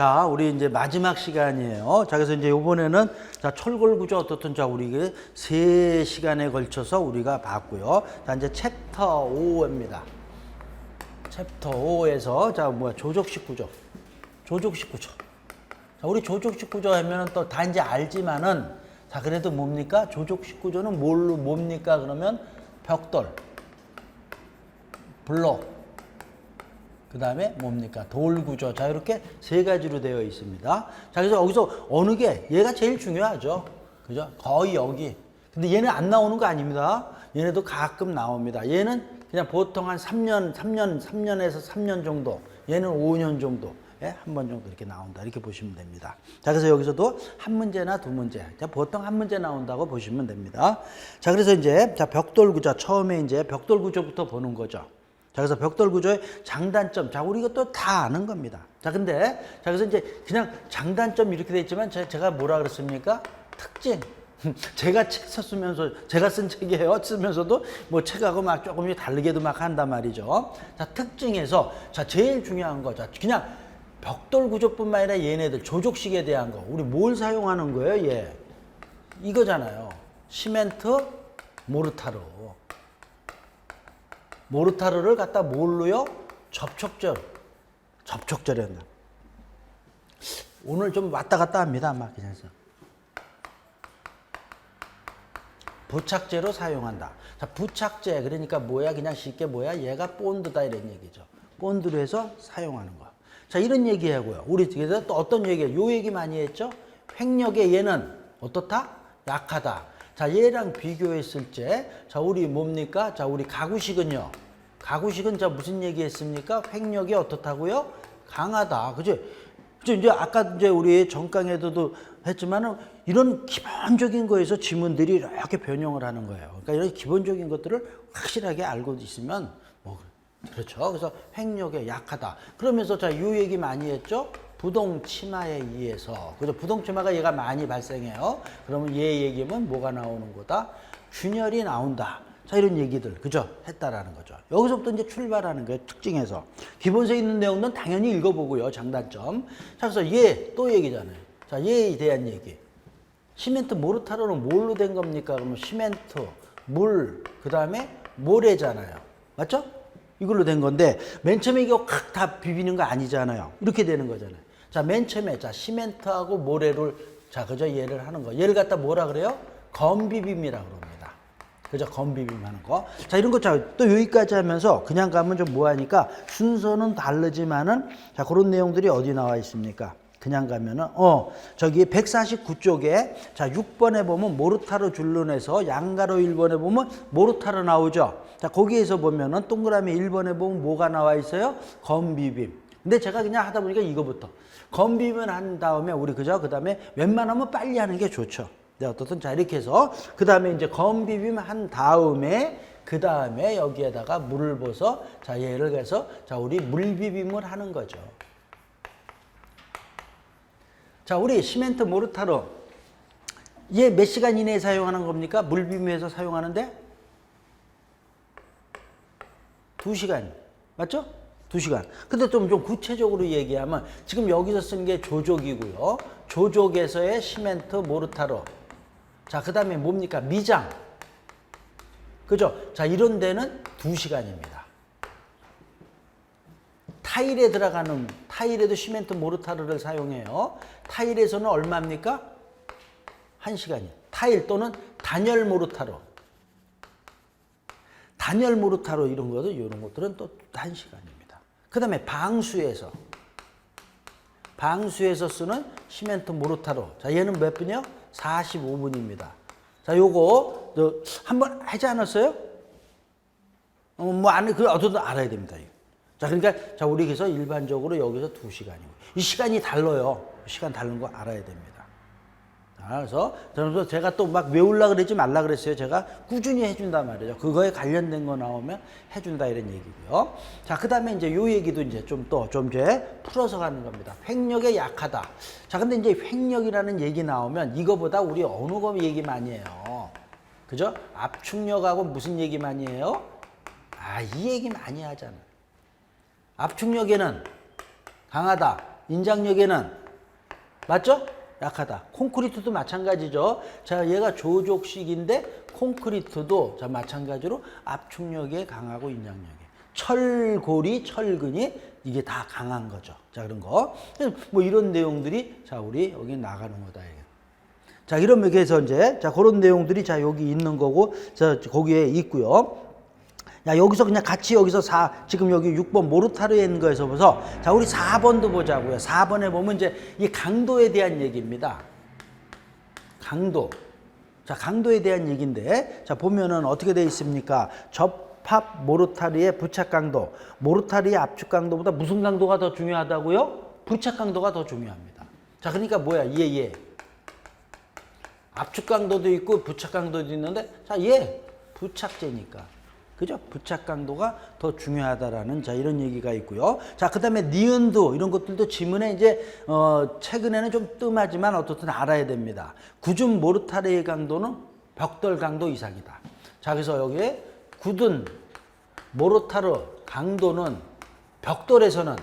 자, 우리 이제 마지막 시간이에요. 자, 그래서 이제 이번에는 자, 철골 구조 어떻든 자, 우리 그 3시간에 걸쳐서 우리가 봤고요. 자, 이제 챕터 5입니다. 챕터 5에서 자, 조족식 구조. 조족식 구조. 자, 우리 조족식 구조 하면은 또 다 이제 알지만은 자, 그래도 뭡니까? 조족식 구조는 뭡니까? 그러면 벽돌, 블록, 그 다음에 뭡니까? 돌구조. 자, 이렇게 3가지로 되어 있습니다. 자, 그래서 여기서 어느 게 얘가 제일 중요하죠. 그죠? 거의 여기. 근데 얘는 안 나오는 거 아닙니다. 얘네도 가끔 나옵니다. 얘는 그냥 보통 한 3년에서 3년 정도. 얘는 5년 정도. 예? 한 번 정도 이렇게 나온다. 이렇게 보시면 됩니다. 자, 그래서 여기서도 한 문제나 2문제. 자, 보통 한 문제 나온다고 보시면 됩니다. 자, 그래서 이제 자, 벽돌 구조. 처음에 이제 벽돌 구조부터 보는 거죠. 자, 그래서 벽돌 구조의 장단점. 자, 우리 이것도 다 아는 겁니다. 자, 근데, 자, 그래서 이제 그냥 장단점 이렇게 돼 있지만 제가 뭐라 그랬습니까? 특징. 제가 책 썼으면서, 제가 쓴 책이에요. 쓰면서도 뭐 책하고 막 조금씩 다르게도 막 한단 말이죠. 자, 특징에서, 자, 제일 중요한 거. 자, 그냥 벽돌 구조뿐만 아니라 얘네들 조족식에 대한 거. 우리 뭘 사용하는 거예요, 얘? 이거잖아요. 시멘트, 모르타르. 모르타르를 갖다 뭘로요? 접촉절에 한다. 오늘 좀 왔다 갔다 합니다. 막 그냥 부착제로 사용한다. 자, 부착제 그러니까 뭐야? 그냥 쉽게 뭐야? 얘가 본드다 이런 얘기죠. 본드로 해서 사용하는 거. 자, 이런 얘기하고요. 우리 그래서 또 어떤 얘기예요? 요 얘기 많이 했죠? 횡력의 얘는 어떻다? 약하다. 자, 얘랑 비교했을 때, 자, 우리 뭡니까? 자, 우리 가구식은요. 가구식은 자, 무슨 얘기 했습니까? 횡력이 어떻다고요? 강하다. 그죠? 그죠? 이제 아까 이제 우리 전강에도 했지만은 이런 기본적인 거에서 지문들이 이렇게 변형을 하는 거예요. 그러니까 이런 기본적인 것들을 확실하게 알고 있으면 그렇죠. 그래서 횡력에 약하다. 그러면서 자, 요 얘기 많이 했죠? 부동 치마에 의해서. 그죠? 부동 치마가 얘가 많이 발생해요. 그러면 얘 얘기면 뭐가 나오는 거다? 균열이 나온다. 자, 이런 얘기들, 그죠? 했다라는 거죠. 여기서부터 이제 출발하는 거예요. 특징에서. 기본서에 있는 내용은 당연히 읽어보고요. 장단점. 자, 그래서 얘 또 얘기잖아요. 자, 얘에 대한 얘기. 시멘트 모르타르는 뭘로 된 겁니까? 그러면 시멘트, 물, 그 다음에 모래잖아요. 맞죠? 이걸로 된 건데, 맨 처음에 이거 확 다 비비는 거 아니잖아요. 이렇게 되는 거잖아요. 자, 맨 처음에, 자, 시멘트하고 모래를, 자, 그죠? 얘를 하는 거. 얘를 갖다 뭐라 그래요? 건비빔이라고 그럽니다. 그죠? 건비빔 하는 거. 자, 이런 거, 자, 또 여기까지 하면서 그냥 가면 좀 뭐하니까 순서는 다르지만은, 자, 그런 내용들이 어디 나와 있습니까? 그냥 가면은, 저기 149쪽에, 자, 6번에 보면 모르타르 줄눈에서 양가로 1번에 보면 모르타르 나오죠? 자, 거기에서 보면은 동그라미 1번에 보면 뭐가 나와 있어요? 건비빔. 근데 제가 그냥 하다 보니까 이거부터. 건비빔을 한 다음에 우리 그죠? 그 다음에 웬만하면 빨리 하는 게 좋죠. 네, 어떻든 자, 이렇게 해서 그 다음에 이제 건비빔 한 다음에 그 다음에 여기에다가 물을 부어서 자, 얘를 해서 자, 우리 물비빔을 하는 거죠. 자, 우리 시멘트 모르타르 얘 몇 시간 이내에 사용하는 겁니까? 물비빔에서 사용하는데 2시간. 맞죠? 2시간. 근데 좀 구체적으로 얘기하면 지금 여기서 쓴 게 조족이고요. 조족에서의 시멘트 모르타르. 자, 그 다음에 뭡니까? 미장. 그죠? 자, 이런 데는 2시간입니다. 타일에 들어가는, 타일에도 시멘트 모르타르를 사용해요. 타일에서는 얼마입니까? 1시간이요. 타일 또는 단열 모르타르. 단열 모르타르 이런 것들은 또 1시간입니다. 그 다음에 방수에서 쓰는 시멘트 모르타르. 자, 얘는 몇 분이요? 45분입니다. 자, 요거 한번 하지 않았어요? 어쨌든 알아야 됩니다. 이거. 자, 그러니까 자, 우리 그래서 일반적으로 여기서 2시간이고 이 시간이 달라요. 시간 다른 거 알아야 됩니다. 자, 그래서 제가 또 막 외우려고 그러지 말라 그랬어요. 제가 꾸준히 해준단 말이죠. 그거에 관련된 거 나오면 해준다 이런 얘기고요. 자, 그 다음에 이제 요 얘기도 이제 좀 이제 풀어서 가는 겁니다. 횡력에 약하다. 자, 근데 이제 횡력이라는 얘기 나오면 이거보다 우리 어느 거 얘기 많이 해요. 그죠? 압축력하고 무슨 얘기 많이 해요? 이 얘기 많이 하잖아. 압축력에는 강하다. 인장력에는 맞죠? 약하다. 콘크리트도 마찬가지죠. 자, 얘가 조족식인데 콘크리트도 자 마찬가지로 압축력에 강하고 인장력에. 철골이 철근이 이게 다 강한 거죠. 자, 그런 거. 뭐 이런 내용들이 자 우리 여기 나가는 거다. 자, 이러면 그래서 이제 자 그런 내용들이 자 여기 있는 거고 자 거기에 있고요. 야, 여기서 그냥 같이 여기서 지금 여기 6번 모르타르에 있는 거에서 보서 자 우리 4번도 보자고요. 4번에 보면 이제 이 강도에 대한 얘기입니다. 강도. 자, 강도에 대한 얘기인데 자 보면은 어떻게 돼 있습니까? 접합 모르타르의 부착 강도. 모르타르의 압축 강도보다 무슨 강도가 더 중요하다고요? 부착 강도가 더 중요합니다. 자, 그러니까 뭐야? 얘. 압축 강도도 있고 부착 강도도 있는데 자, 얘 부착제니까. 그죠? 부착 강도가 더 중요하다라는 자 이런 얘기가 있고요. 자, 그다음에 니은도 이런 것들도 지문에 이제 최근에는 좀 뜸하지만 어떻든 알아야 됩니다. 굳은 모르타르의 강도는 벽돌 강도 이상이다. 자, 그래서 여기에 굳은 모르타르 강도는 벽돌에서는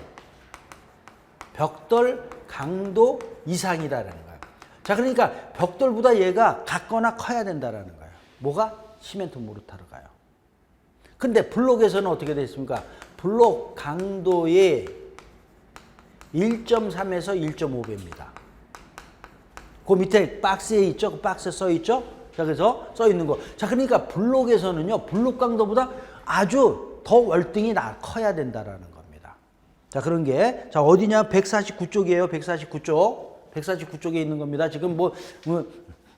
벽돌 강도 이상이다라는 거예요. 자, 그러니까 벽돌보다 얘가 같거나 커야 된다라는 거예요. 뭐가? 시멘트 모르타르가요. 근데 블록에서는 어떻게 되어 있습니까? 블록 강도의 1.3에서 1.5배입니다. 그 밑에 박스에 있죠? 그 박스에 써 있죠? 자, 그래서 써 있는 거. 자, 그러니까 블록에서는요, 블록 강도보다 아주 더 월등히 커야 된다라는 겁니다. 자, 그런 게, 자, 어디냐? 149쪽이에요. 149쪽. 149쪽에 있는 겁니다. 지금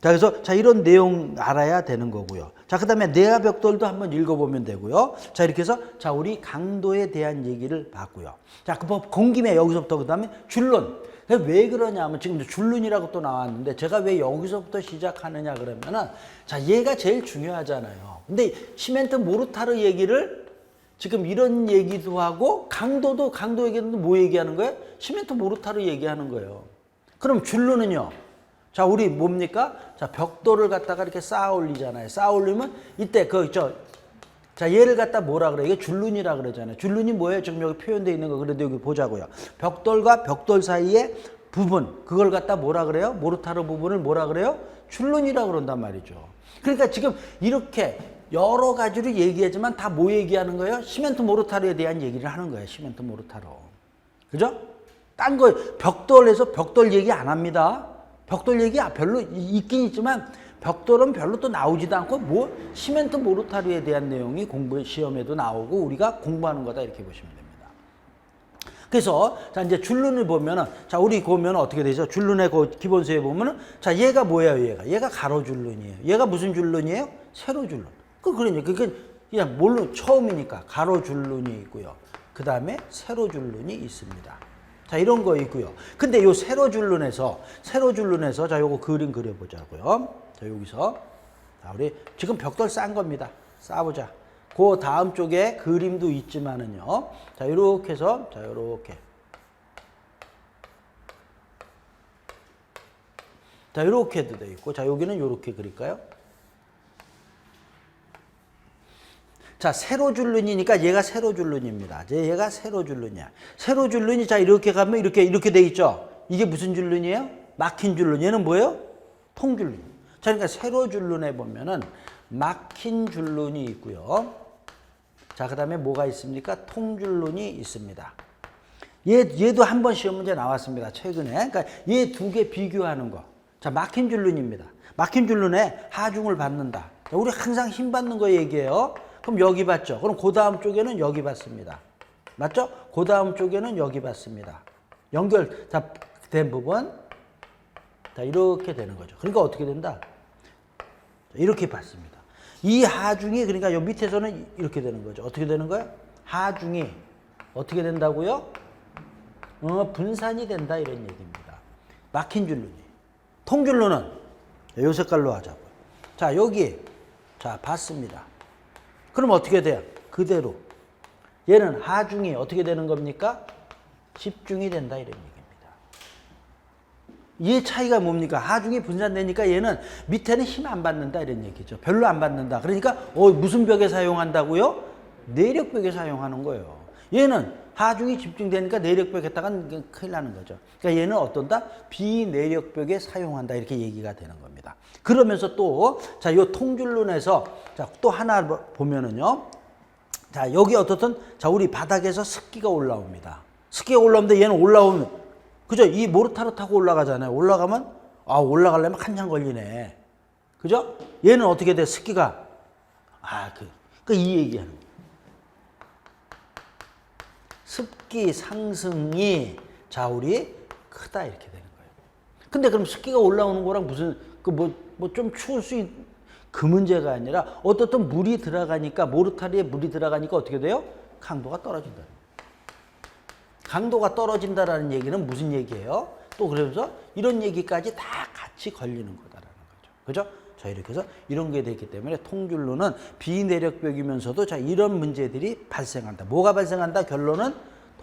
자, 그래서 자 이런 내용 알아야 되는 거고요. 자, 그다음에 내화 벽돌도 한번 읽어보면 되고요. 자, 이렇게 해서 자 우리 강도에 대한 얘기를 봤고요. 자, 본 김에 여기서부터 그다음에 줄론. 왜 그러냐면 지금 줄론이라고 또 나왔는데 제가 왜 여기서부터 시작하느냐 그러면은 자 얘가 제일 중요하잖아요. 근데 시멘트 모르타르 얘기를 지금 이런 얘기도 하고 강도 얘기는 뭐 얘기하는 거예요? 시멘트 모르타르 얘기하는 거예요. 그럼 줄론은요? 자, 우리 뭡니까? 자, 벽돌을 갖다가 이렇게 쌓아 올리잖아요. 쌓아 올리면 이때 자, 얘를 갖다 뭐라 그래? 이게 줄눈이라 그러잖아요. 줄눈이 뭐예요? 지금 여기 표현되어 있는 거. 그래도 여기 보자고요. 벽돌과 벽돌 사이의 부분. 그걸 갖다 뭐라 그래요? 모르타르 부분을 뭐라 그래요? 줄눈이라 그런단 말이죠. 그러니까 지금 이렇게 여러 가지로 얘기하지만 다 뭐 얘기하는 거예요? 시멘트 모르타르에 대한 얘기를 하는 거예요. 시멘트 모르타르. 그죠? 딴 거, 벽돌에서 벽돌 얘기 안 합니다. 벽돌 얘기 별로 있긴 있지만 벽돌은 별로 또 나오지도 않고 시멘트 모르타르에 대한 내용이 시험에도 나오고 우리가 공부하는 거다 이렇게 보시면 됩니다. 그래서 자 이제 줄눈을 보면은 자 우리 보면 어떻게 되죠? 줄눈의 그 기본서에 보면은 자 얘가 뭐예요? 얘가 가로 줄눈이에요. 얘가 무슨 줄눈이에요? 세로 줄눈. 그러니까 그게 그냥 처음이니까 가로 줄눈이 있고요. 그 다음에 세로 줄눈이 있습니다. 자, 이런 거 있고요. 근데 요 세로 줄눈에서 자, 요거 그림 그려보자고요. 자, 여기서. 자, 우리 지금 벽돌 쌓은 겁니다. 쌓아보자. 그 다음 쪽에 그림도 있지만은요. 자, 요렇게 해서, 자, 요렇게. 자, 요렇게 해도 돼 있고. 자, 여기는 요렇게 그릴까요? 자, 세로 줄눈이니까 얘가 세로 줄눈입니다. 얘가 세로 줄눈이야. 세로 줄눈이 자 이렇게 가면 이렇게 돼 있죠. 이게 무슨 줄눈이에요? 막힌 줄눈. 얘는 뭐예요? 통줄눈. 자, 그러니까 세로 줄눈에 보면은 막힌 줄눈이 있고요. 자, 그다음에 뭐가 있습니까? 통줄눈이 있습니다. 얘도 한 번 시험 문제 나왔습니다. 최근에. 그러니까 얘 두 개 비교하는 거. 자, 막힌 줄눈입니다. 막힌 줄눈에 하중을 받는다. 자, 우리 항상 힘 받는 거 얘기해요. 그럼 여기 받죠. 그럼 그 다음 쪽에는 여기 받습니다. 맞죠? 그 다음 쪽에는 여기 받습니다. 연결된 부분. 자, 이렇게 되는 거죠. 그러니까 어떻게 된다? 이렇게 받습니다. 이 하중이 그러니까 요 밑에서는 이렇게 되는 거죠. 어떻게 되는 거예요? 하중이 어떻게 된다고요? 분산이 된다 이런 얘기입니다. 막힌 줄눈이. 통줄눈은 요 색깔로 하자고요. 자, 여기 자 받습니다. 그럼 어떻게 돼요? 그대로. 얘는 하중이 어떻게 되는 겁니까? 집중이 된다 이런 얘기입니다. 이 차이가 뭡니까? 하중이 분산되니까 얘는 밑에는 힘 안 받는다 이런 얘기죠. 별로 안 받는다. 그러니까 무슨 벽에 사용한다고요? 내력벽에 사용하는 거예요. 얘는 하중이 집중되니까 내력벽에다가 큰일 나는 거죠. 그러니까 얘는 어떤다? 비내력벽에 사용한다. 이렇게 얘기가 되는 겁니다. 그러면서 또, 자, 요 통줄론에서, 자, 또 하나 보면은요. 자, 여기 어떻든, 자, 우리 바닥에서 습기가 올라옵니다. 습기가 올라오는데 얘는 올라오면, 그죠? 이 모르타르 타고 올라가잖아요. 올라가면, 아, 올라가려면 한참 걸리네. 그죠? 얘는 어떻게 돼? 습기가. 이 얘기하는 거예요. 습기 상승이 자울이 크다 이렇게 되는 거예요. 근데 그럼 습기가 올라오는 거랑 무슨 좀 추울 수 그 문제가 아니라 어떻든 물이 들어가니까 모르타르에 물이 들어가니까 어떻게 돼요? 강도가 떨어진다. 강도가 떨어진다라는 얘기는 무슨 얘기예요? 또 그러면서 이런 얘기까지 다 같이 걸리는 거다라는 거죠. 그죠? 자, 이렇게 해서 이런 게 되기 때문에 통줄로는 비내력벽이면서도 자, 이런 문제들이 발생한다. 뭐가 발생한다? 결론은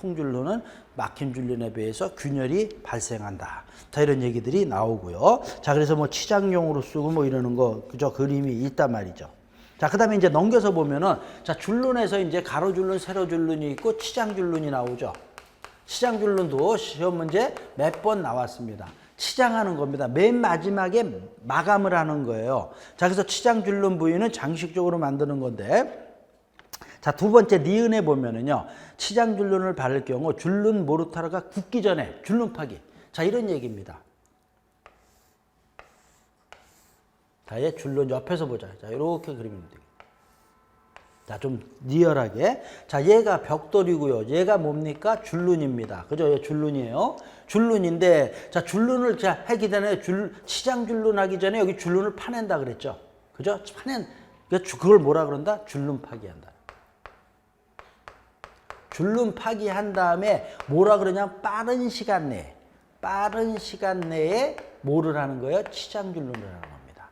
통줄로는 막힌 줄론에 비해서 균열이 발생한다. 자, 이런 얘기들이 나오고요. 자, 그래서 뭐 치장용으로 쓰고 뭐 이러는 거, 그죠? 그림이 있단 말이죠. 자, 그 다음에 이제 넘겨서 보면은 자, 줄론에서 이제 가로줄론, 세로줄론이 있고 치장줄론이 나오죠. 치장줄론도 시험 문제 몇 번 나왔습니다. 치장하는 겁니다. 맨 마지막에 마감을 하는 거예요. 자, 그래서 치장줄론 부위는 장식적으로 만드는 건데, 자, 두 번째 니은에 보면은요, 치장줄론을 바를 경우 줄론 모르타르가 굳기 전에 줄론 파기. 자, 이런 얘기입니다. 자, 얘 줄론 옆에서 보자. 자, 이렇게 그리면 돼요. 자, 좀 리얼하게. 자, 얘가 벽돌이고요. 얘가 뭡니까? 줄눈입니다. 그죠? 얘 줄눈이에요. 줄눈인데, 자, 줄눈을 자, 하기 전에 치장 줄눈 하기 전에 여기 줄눈을 파낸다 그랬죠? 그죠? 그걸 뭐라 그런다? 줄눈 파기한다. 줄눈 파기한 다음에 뭐라 그러냐? 빠른 시간 내에 뭐를 하는 거예요? 치장 줄눈을 하는 겁니다.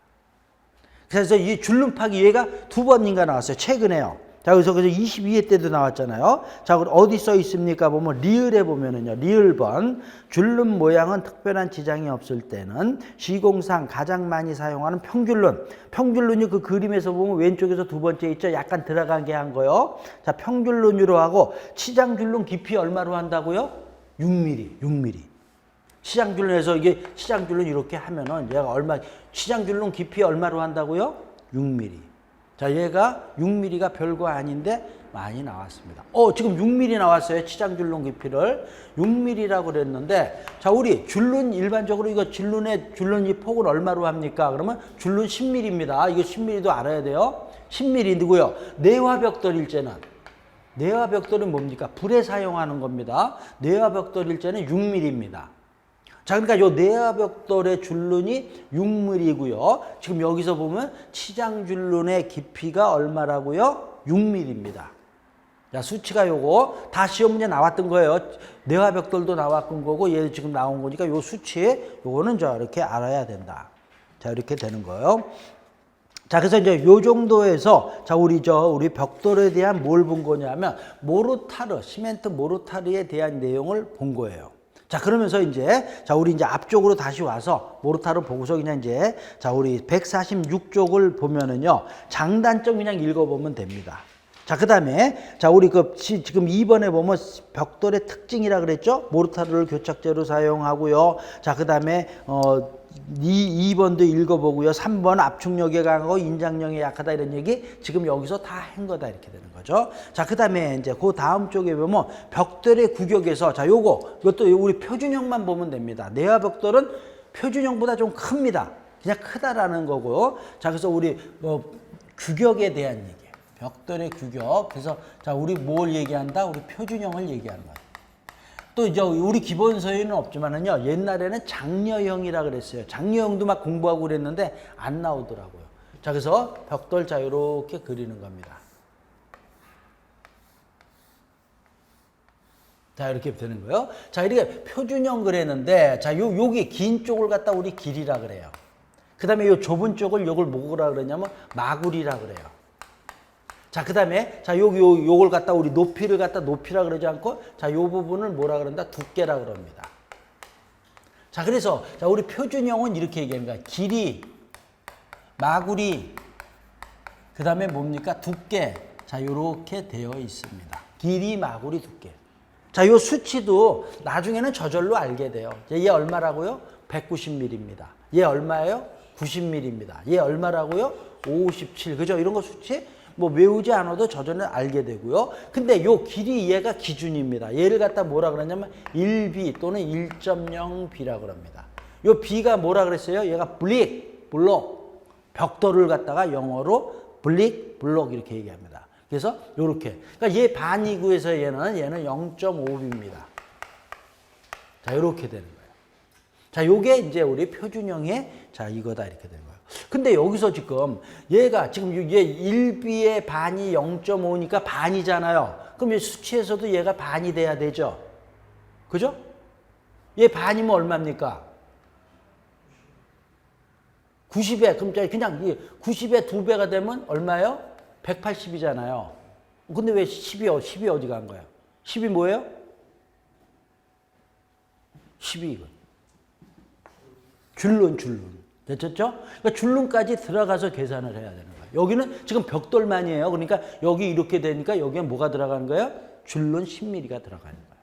그래서 이 줄눈 파기 얘가 두 번인가 나왔어요. 최근에요. 자, 그래서 22회 때도 나왔잖아요. 자, 그럼 어디 써 있습니까? 보면 리을에 보면은요. 리을번 줄눈 모양은 특별한 지장이 없을 때는 시공상 가장 많이 사용하는 평줄눈. 평줄눈이 그 그림에서 보면 왼쪽에서 두 번째 있죠. 약간 들어가게 한 거요. 자, 평줄눈으로 하고 치장줄눈 깊이 얼마로 한다고요? 6mm. 치장줄눈에서 이게 치장줄눈 이렇게 하면은 얘가 치장줄눈 깊이 얼마로 한다고요? 6mm. 자, 얘가 6mm가 별거 아닌데 많이 나왔습니다. 지금 6mm 나왔어요. 치장줄눈 깊이를 6mm라고 그랬는데, 자, 우리 줄눈 일반적으로 이거 줄눈 이 폭은 얼마로 합니까? 그러면 줄눈 10mm입니다. 이거 10mm도 알아야 돼요. 10mm고요. 내화벽돌은 뭡니까? 불에 사용하는 겁니다. 내화벽돌일제는 6mm입니다. 자, 그러니까 요 내화벽돌의 줄눈이 6mm고요. 지금 여기서 보면 치장줄눈의 깊이가 얼마라고요? 6mm입니다. 자, 수치가 요거 다 시험 문제 나왔던 거예요. 내화벽돌도 나왔던 거고 얘 지금 나온 거니까 요 수치 요거는 저 이렇게 알아야 된다. 자, 이렇게 되는 거예요. 자, 그래서 이제 요 정도에서 자, 우리 벽돌에 대한 뭘 본 거냐면 시멘트 모르타르에 대한 내용을 본 거예요. 자, 그러면서 우리 이제 앞쪽으로 다시 와서 모르타르 보고서 그냥 자, 우리 146쪽을 보면은요, 장단점 그냥 읽어보면 됩니다. 자, 그 다음에, 자, 우리 지금 2번에 보면 벽돌의 특징이라 그랬죠? 모르타르를 교착제로 사용하고요. 자, 그 다음에, 2번도 읽어보고요. 3번 압축력에 강하고 인장력에 약하다 이런 얘기 지금 여기서 다 한 거다 이렇게 되는 거죠. 자, 그 다음에 그 다음 쪽에 보면 벽돌의 구격에서 자, 이것도 우리 표준형만 보면 됩니다. 내화벽돌은 표준형보다 좀 큽니다. 그냥 크다라는 거고. 자, 그래서 우리 규격에 대한 얘기예요. 벽돌의 규격. 그래서 자, 우리 뭘 얘기한다? 우리 표준형을 얘기하는 거예요. 또 이제 우리 기본서에는 없지만은요, 옛날에는 장려형이라 그랬어요. 장려형도 막 공부하고 그랬는데 안 나오더라고요. 자, 그래서 벽돌 자, 이렇게 그리는 겁니다. 자, 이렇게 되는 거예요. 자, 이렇게 표준형 그랬는데, 자, 여기 긴 쪽을 갖다 우리 길이라 그래요. 그 다음에 요 좁은 쪽을 요걸 뭐라 그러냐면 마구리라 그래요. 자, 그 다음에, 자, 요걸 갖다 우리 높이를 갖다 높이라 그러지 않고, 자, 요 부분을 뭐라 그런다? 두께라 그럽니다. 자, 그래서, 자, 우리 표준형은 이렇게 얘기합니다. 길이, 마구리, 그 다음에 뭡니까? 두께. 자, 요렇게 되어 있습니다. 길이, 마구리, 두께. 자, 요 수치도 나중에는 저절로 알게 돼요. 얘 얼마라고요? 190mm입니다. 얘 얼마예요? 90mm입니다. 얘 얼마라고요? 57. 그죠? 이런 거 수치 뭐 외우지 않아도 저절로 알게 되고요. 근데 요 길이 얘가 기준입니다. 얘를 갖다 뭐라 그러냐면 1B 또는 1.0B라고 그럽니다. 요 B가 뭐라 그랬어요? 얘가 블록, 벽돌을 갖다가 영어로 블록 이렇게 얘기합니다. 그래서 요렇게. 그러니까 얘 반이구에서 얘는 0.5B입니다. 자, 요렇게 되는 거예요. 자, 요게 이제 우리 표준형의 자, 이거다 이렇게 되는 거예요. 근데 여기서 지금 얘가 지금 얘 1B의 반이 0.5니까 반이잖아요. 그럼 얘 수치에서도 얘가 반이 돼야 되죠. 그죠? 얘 반이면 얼마입니까? 90에 그럼 그냥 90에 2배가 되면 얼마예요? 180이잖아요. 근데 왜 10이 어디 간 거야? 10이 뭐예요? 10이 이거. 줄눈. 됐죠? 그러니까 줄눈까지 들어가서 계산을 해야 되는 거예요. 여기는 지금 벽돌만이에요. 그러니까 여기 이렇게 되니까 여기에 뭐가 들어가는 거예요? 줄눈 10mm가 들어가는 거예요.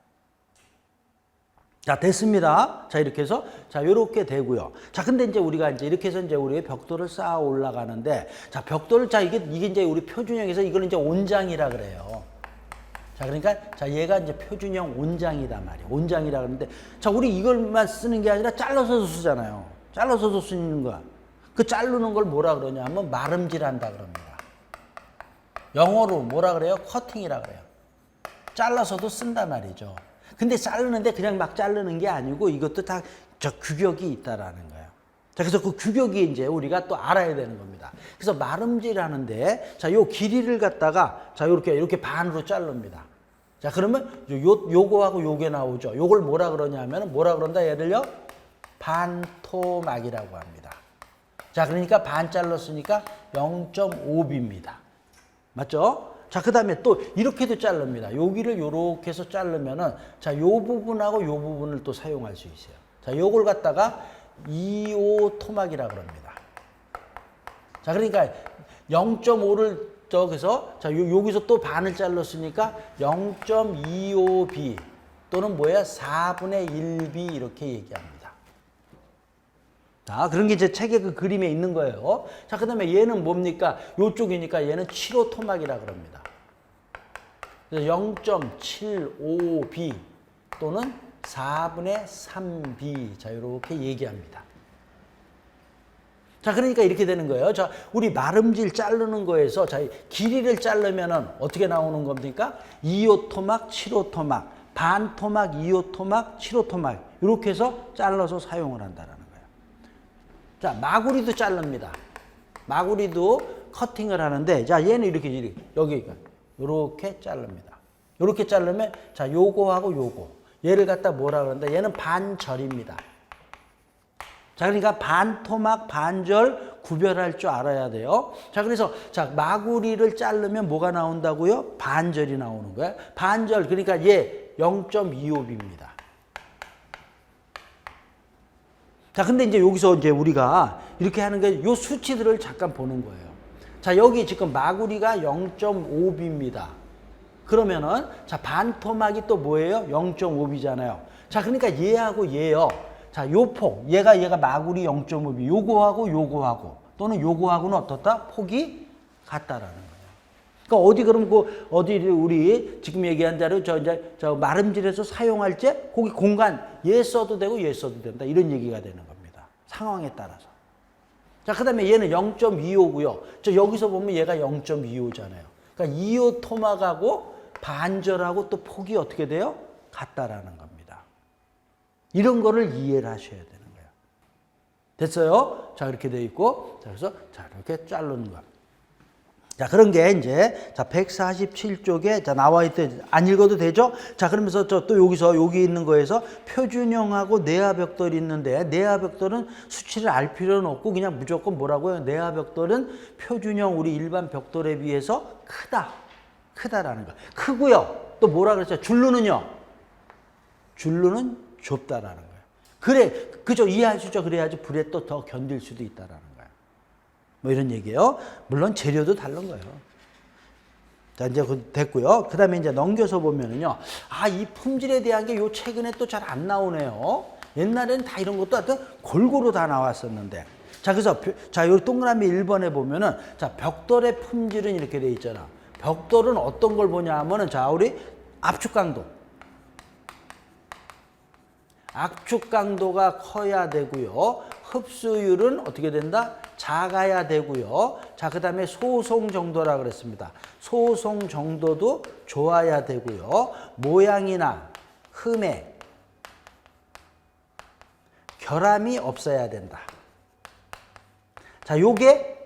자, 됐습니다. 자, 이렇게 해서 자, 요렇게 되고요. 자, 근데 이제 우리가 이제 이렇게 해서 이제 우리 벽돌을 쌓아 올라가는데 자, 벽돌을 자, 이게 이제 우리 표준형에서 이걸 이제 온장이라 그래요. 자, 그러니까 자, 얘가 이제 표준형 온장이다 말이에요. 온장이라 그러는데 자, 우리 이걸만 쓰는 게 아니라 잘라서도 쓰잖아요. 잘라서도 쓰는 거야. 그 자르는 걸 뭐라 그러냐 하면 마름질한다 그럽니다. 영어로 뭐라 그래요? 커팅이라 그래요. 잘라서도 쓴단 말이죠. 근데 자르는데 그냥 막 자르는 게 아니고 이것도 다 저 규격이 있다라는 거예요. 자, 그래서 그 규격이 이제 우리가 또 알아야 되는 겁니다. 그래서 마름질하는데 자, 요 길이를 갖다가 자, 이렇게 반으로 자릅니다. 자, 그러면 요거하고 요게 나오죠. 요걸 뭐라 그러냐면 뭐라 그런다 얘를요? 반토막이라고 합니다. 자, 그러니까 반 잘랐으니까 0.5B입니다. 맞죠? 자, 그 다음에 또 이렇게도 자릅니다. 여기를 요렇게 해서 자르면은 자, 요 부분하고 요 부분을 또 사용할 수 있어요. 자, 요걸 갖다가 2호 토막이라고 합니다. 자, 그러니까 0.5를 저기서 자, 여기서 또 반을 잘랐으니까 0.25B 또는 뭐야? 4분의 1B 이렇게 얘기합니다. 자, 그런 게 이제 책에 그 그림에 있는 거예요. 자, 그 다음에 얘는 뭡니까? 요쪽이니까 얘는 7호 토막이라 그럽니다. 그래서 0.75B 또는 4분의 3B. 자, 이렇게 얘기합니다. 자, 그러니까 이렇게 되는 거예요. 자, 우리 마름질 자르는 거에서 자, 길이를 자르면은 어떻게 나오는 겁니까? 2호 토막, 7호 토막, 반 토막, 2호 토막, 7호 토막. 이렇게 해서 잘라서 사용을 한다라는 거예요. 자, 마구리도 자릅니다. 마구리도 커팅을 하는데, 자, 얘는 이렇게, 여기가, 이렇게 자릅니다. 이렇게 자르면, 자, 요거하고 요거. 얘를 갖다 뭐라 그러는데, 얘는 반절입니다. 자, 그러니까 반토막, 반절 구별할 줄 알아야 돼요. 자, 그래서, 자, 마구리를 자르면 뭐가 나온다고요? 반절이 나오는 거예요. 반절, 그러니까 얘 0.25B입니다. 자, 근데 이제 여기서 이제 우리가 이렇게 하는 게 요 수치들을 잠깐 보는 거예요. 자, 여기 지금 마구리가 0.5B입니다. 그러면은, 자, 반토막이 또 뭐예요? 0.5B잖아요. 자, 그러니까 얘하고 얘요. 자, 요 폭, 얘가 마구리 0.5B, 요거하고, 또는 요거하고는 어떻다? 폭이 같다라는 거예요. 그러니까 어디 그럼 어디 우리 지금 얘기한 대로 저 마름질해서 사용할 때 거기 공간 얘 써도 되고 얘 써도 된다. 이런 얘기가 되는 겁니다. 상황에 따라서. 자, 그 다음에 얘는 0.25고요. 저 여기서 보면 얘가 0.25잖아요. 그러니까 2호 토막하고 반절하고 또 폭이 어떻게 돼요? 같다라는 겁니다. 이런 거를 이해를 하셔야 되는 거예요. 됐어요? 자, 이렇게 돼 있고, 자, 그래서 자, 이렇게 자르는 거. 자, 그런 게 이제 자, 147쪽에 자, 나와 있대. 안 읽어도 되죠? 자, 그러면서 또 여기서 여기 있는 거에서 표준형하고 내화벽돌이 있는데 내화벽돌은 수치를 알 필요는 없고 그냥 무조건 뭐라고요? 내화벽돌은 표준형 우리 일반 벽돌에 비해서 크다라는 거. 크고요. 또 뭐라 그랬죠? 줄루는요. 줄루는 좁다라는 거예요. 그래, 그죠? 이해하시죠? 그래야지 불에 또 더 견딜 수도 있다라는 거예요. 뭐 이런 얘기예요. 물론 재료도 다른 거예요. 자, 이제 됐고요. 그 다음에 이제 넘겨서 보면은요. 아, 이 품질에 대한 게 요 최근에 또 잘 안 나오네요. 옛날에는 다 이런 것도 하여튼 골고루 다 나왔었는데. 자, 그래서, 자, 요 동그라미 1번에 보면은, 자, 벽돌의 품질은 이렇게 돼 있잖아. 벽돌은 어떤 걸 보냐 하면은, 자, 우리 압축 강도. 압축 강도가 커야 되고요. 흡수율은 어떻게 된다? 작아야 되고요. 자, 그 다음에 소송 정도라 그랬습니다. 소송 정도도 좋아야 되고요. 모양이나 흠에 결함이 없어야 된다. 자, 요게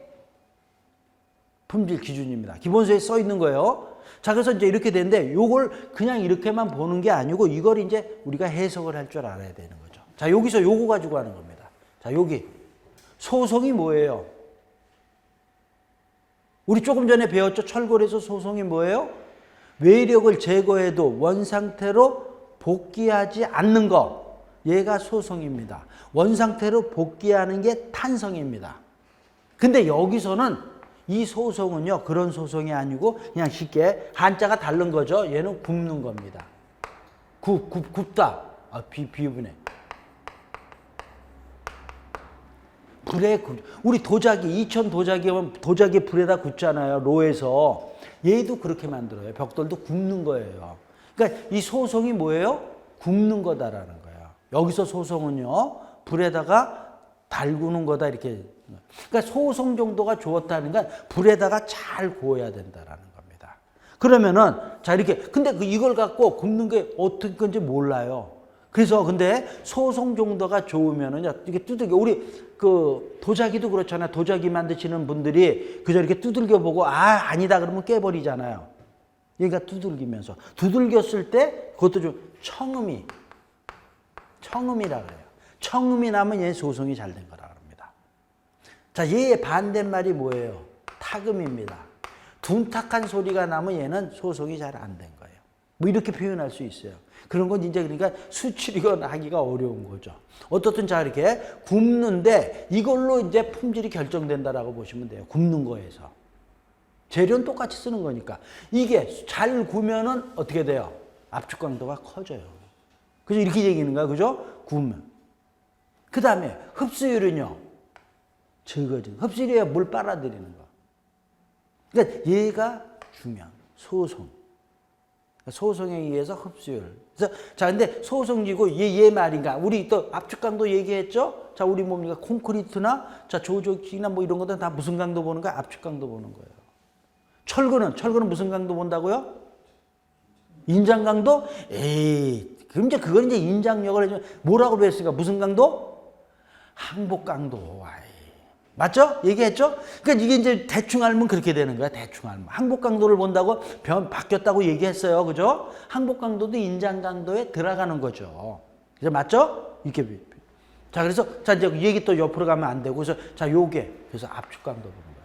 품질 기준입니다. 기본서에 써 있는 거예요. 자, 그래서 이제 이렇게 되는데 요걸 그냥 이렇게만 보는 게 아니고 이걸 이제 우리가 해석을 할 줄 알아야 되는 거죠. 자, 여기서 요거 가지고 하는 겁니다. 자, 여기 소송이 뭐예요? 우리 조금 전에 배웠죠? 철골에서 소송이 뭐예요? 외력을 제거해도 원상태로 복귀하지 않는 거. 얘가 소송입니다. 원상태로 복귀하는 게 탄성입니다. 근데 여기서는 이 소송은요, 그런 소송이 아니고 그냥 쉽게 한자가 다른 거죠. 얘는 굽는 겁니다. 굽다. 아, 비분해. 불에 우리 도자기, 이천 도자기 하면 도자기 불에다 굽잖아요. 로에서. 얘도 그렇게 만들어요. 벽돌도 굽는 거예요. 그러니까 이 소송이 뭐예요? 굽는 거다라는 거예요. 여기서 소송은요, 불에다가 달구는 거다 이렇게. 그러니까 소송 정도가 좋았다는 건 불에다가 잘 구워야 된다라는 겁니다. 그러면은 자 이렇게 근데 이걸 갖고 굽는 게 어떤 건지 몰라요. 그래서 근데 소송 정도가 좋으면은요 이게 두들겨 우리 그 도자기도 그렇잖아요. 도자기 만드시는 분들이 그저 이렇게 두들겨 보고 아 아니다 그러면 깨버리잖아요. 얘가 두들기면서 두들겼을 때 그것도 좀 청음이라 그래요. 청음이 나면 얘 소송이 잘 된 거라 그럽니다. 자, 얘의 반대말이 뭐예요? 타금입니다. 둔탁한 소리가 나면 얘는 소송이 잘 안 된 거예요. 뭐 이렇게 표현할 수 있어요. 그런 건 이제 그러니까 수출이거나 하기가 어려운 거죠. 어떻든 자 이렇게 굽는데 이걸로 이제 품질이 결정된다라고 보시면 돼요. 굽는 거에서. 재료는 똑같이 쓰는 거니까. 이게 잘 구우면은 어떻게 돼요? 압축 강도가 커져요. 그죠? 이렇게 얘기하는 거야. 그죠? 구우면. 그 다음에 흡수율은요. 적어지는. 흡수율이 물 빨아들이는 거. 그러니까 얘가 중요한 소송. 소송에 의해서 흡수율. 그래서 자 근데 소송지고 얘 말인가? 우리 또 압축 강도 얘기했죠? 자 우리 뭡니까? 콘크리트나 자 조적이나 뭐 이런 것들은 다 무슨 강도 보는 거야? 압축 강도 보는 거예요. 철거는 무슨 강도 본다고요? 인장 강도? 에이, 그럼 이제 그건 이제 인장력을 해주면 뭐라고 배웠으니까 무슨 강도? 항복 강도. 아이. 맞죠? 얘기했죠? 그러니까 이게 이제 대충 알면 그렇게 되는 거야. 대충 알면. 항복 강도를 본다고 바뀌었다고 얘기했어요. 그죠? 항복 강도도 인장 강도에 들어가는 거죠. 그죠? 맞죠? 이렇게. 자, 그래서 자, 이제 얘기 또 옆으로 가면 안 되고 그래서 자, 요게 그래서 압축 강도 보는 거예요.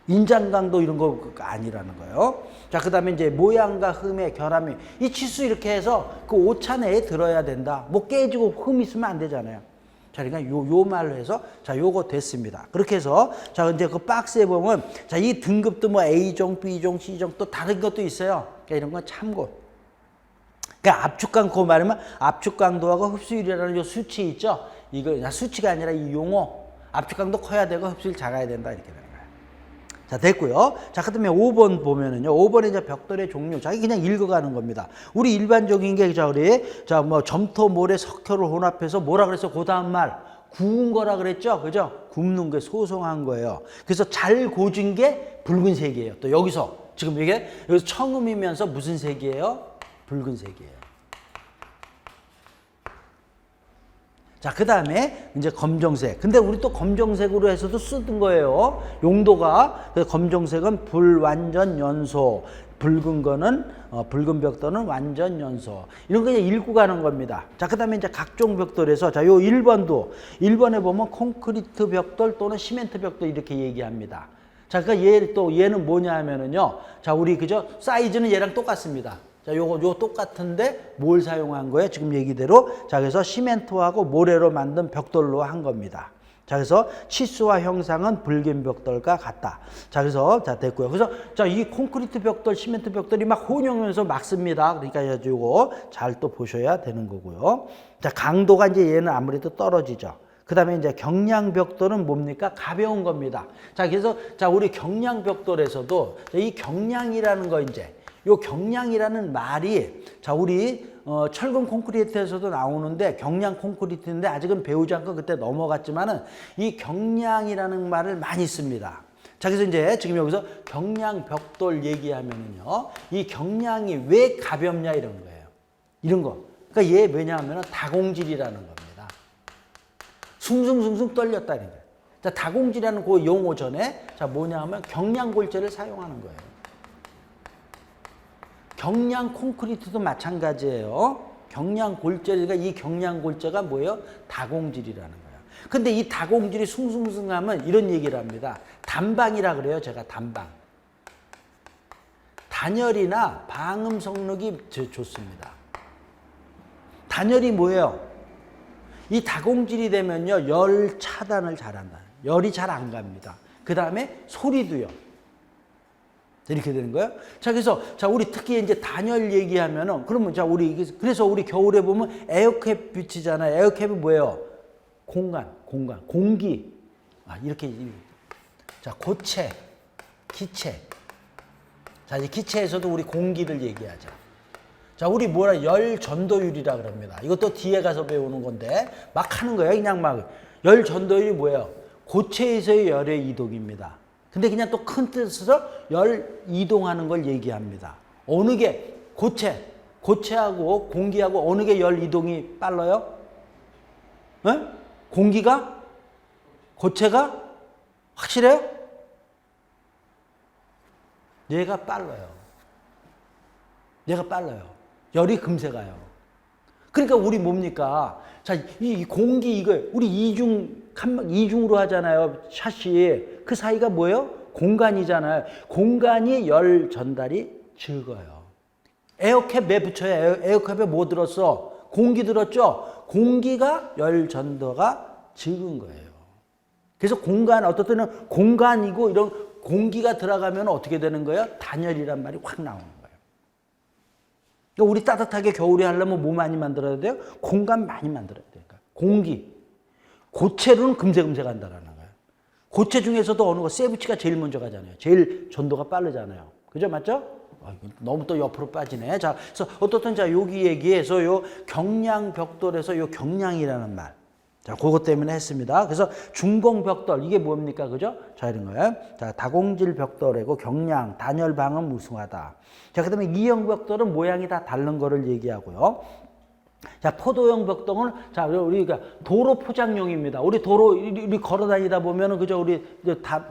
인장 강도 이런 거 아니라는 거예요. 자, 그다음에 이제 모양과 흠의 결함이 이 치수 이렇게 해서 그 오차 내에 들어야 된다. 뭐 깨지고 흠 있으면 안 되잖아요. 자, 그러니까 요 말로 해서 자, 요거 됐습니다. 그렇게 해서 자, 이제 그 박스에 보면 자, 이 등급도 뭐 A종, B종, C종 또 다른 것도 있어요. 그러니까 이런 건 참고. 그러니까 압축 강도 말하면 압축 강도하고 흡수율이라는 요 수치 있죠. 이거 수치가 아니라 이 용어. 압축 강도 커야 되고 흡수율 작아야 된다 이렇게 되는 거예요. 자, 됐고요. 자, 그다음에 5번 보면은요. 5번에 이제 벽돌의 종류. 자, 그냥 읽어가는 겁니다. 우리 일반적인 게 자, 우리 자, 뭐 점토, 모래, 석회를 혼합해서 뭐라 그랬어? 그 다음 말 구운 거라 그랬죠? 그죠? 굽는 게 소송한 거예요. 그래서 잘 고진 게 붉은색이에요. 또 여기서 지금 이게 여기서 청음이면서 무슨 색이에요? 붉은색이에요. 자, 그 다음에 이제 검정색. 근데 우리 또 검정색으로 해서도 쓰던 거예요. 용도가. 검정색은 불완전 연소. 붉은 거는, 붉은 벽돌은 완전 연소. 이런 거 이제 읽고 가는 겁니다. 자, 그 다음에 이제 각종 벽돌에서, 자, 요 1번도, 1번에 보면 콘크리트 벽돌 또는 시멘트 벽돌 이렇게 얘기합니다. 자, 그러니까 얘는 뭐냐 하면은요. 자, 우리 그죠? 사이즈는 얘랑 똑같습니다. 자, 요거 똑같은데 뭘 사용한 거예요? 지금 얘기대로. 자, 그래서 시멘트하고 모래로 만든 벽돌로 한 겁니다. 자, 그래서 치수와 형상은 불균 벽돌과 같다. 자, 그래서 자 됐고요. 그래서 자, 이 콘크리트 벽돌, 시멘트 벽돌이 막 혼용하면서 막 씁니다. 그러니까 이거 잘 또 보셔야 되는 거고요. 자, 강도가 이제 얘는 아무래도 떨어지죠. 그다음에 이제 경량 벽돌은 뭡니까? 가벼운 겁니다. 자, 그래서 자, 우리 경량 벽돌에서도 이 경량이라는 거 이제 요 경량이라는 말이 자, 우리 철근 콘크리트에서도 나오는데 경량 콘크리트인데 아직은 배우지 않고 그때 넘어갔지만은 이 경량이라는 말을 많이 씁니다. 자, 그래서 이제 지금 여기서 경량 벽돌 얘기하면은요, 이 경량이 왜 가볍냐 이런 거예요. 이런 거. 그러니까 얘 왜냐하면은 다공질이라는 겁니다. 숭숭숭숭 떨렸다는 거예요. 자, 다공질이라는 그 용어 전에 자 뭐냐 하면 경량 골재를 사용하는 거예요. 경량 콘크리트도 마찬가지예요. 경량 골재가 이 경량 골재가 뭐예요? 다공질이라는 거예요. 근데 이 다공질이 숭숭숭하면 이런 얘기를 합니다. 단방이라 그래요. 제가 단방. 단열이나 방음 성능이 좋습니다. 단열이 뭐예요? 이 다공질이 되면요, 열 차단을 잘한다. 열이 잘 안 갑니다. 그 다음에 소리도요. 이렇게 되는 거예요. 자, 그래서 자, 우리 특히 이제 단열 얘기하면은 그러면 자, 그래서 우리 겨울에 보면 에어캡 비치잖아요. 에어캡이 뭐예요? 공간, 공기. 아, 이렇게 자, 고체, 기체. 자, 이제 기체에서도 우리 공기를 얘기하죠. 자, 우리 뭐라 열 전도율이라 그럽니다. 이것도 뒤에 가서 배우는 건데 막 하는 거예요. 그냥 막 열 전도율이 뭐예요? 고체에서의 열의 이동입니다. 근데 그냥 또 큰 뜻에서 열 이동하는 걸 얘기합니다. 어느 게 고체하고 공기하고 어느 게 열 이동이 빨라요? 네? 공기가? 고체가? 확실해요? 얘가 빨라요. 열이 금세 가요. 그러니까 우리 뭡니까? 자, 이 공기 이거 우리 이중으로 하잖아요. 샷시. 그 사이가 뭐예요? 공간이잖아요. 공간이 열 전달이 적어요. 에어캡 왜 붙여요? 에어캡에 뭐 들었어? 공기 들었죠? 공기가 열 전도가 적은 거예요. 그래서 어떨 때는 공간이고 이런 공기가 들어가면 어떻게 되는 거예요? 단열이란 말이 확 나오는 거예요. 그러니까 우리 따뜻하게 겨울에 하려면 뭐 많이 만들어야 돼요? 공간 많이 만들어야 돼요. 공기. 고체로는 금세 간다라는 거예요. 고체 중에서도 어느 거 세부치가 제일 먼저 가잖아요. 제일 전도가 빠르잖아요. 그죠? 맞죠? 너무 또 옆으로 빠지네. 자, 그래서 어떻든 자, 여기 얘기해서 요 경량 벽돌에서 요 경량이라는 말. 자, 그것 때문에 했습니다. 그래서 중공 벽돌, 이게 뭡니까? 그죠? 자, 이런 거예요. 자, 다공질 벽돌이고 경량, 단열 방음 우수하다. 자, 그 다음에 이형 벽돌은 모양이 다 다른 거를 얘기하고요. 자, 포도형 벽돌은 자, 우리가 도로 포장용입니다. 우리 도로 우리 걸어 다니다 보면은 그죠? 우리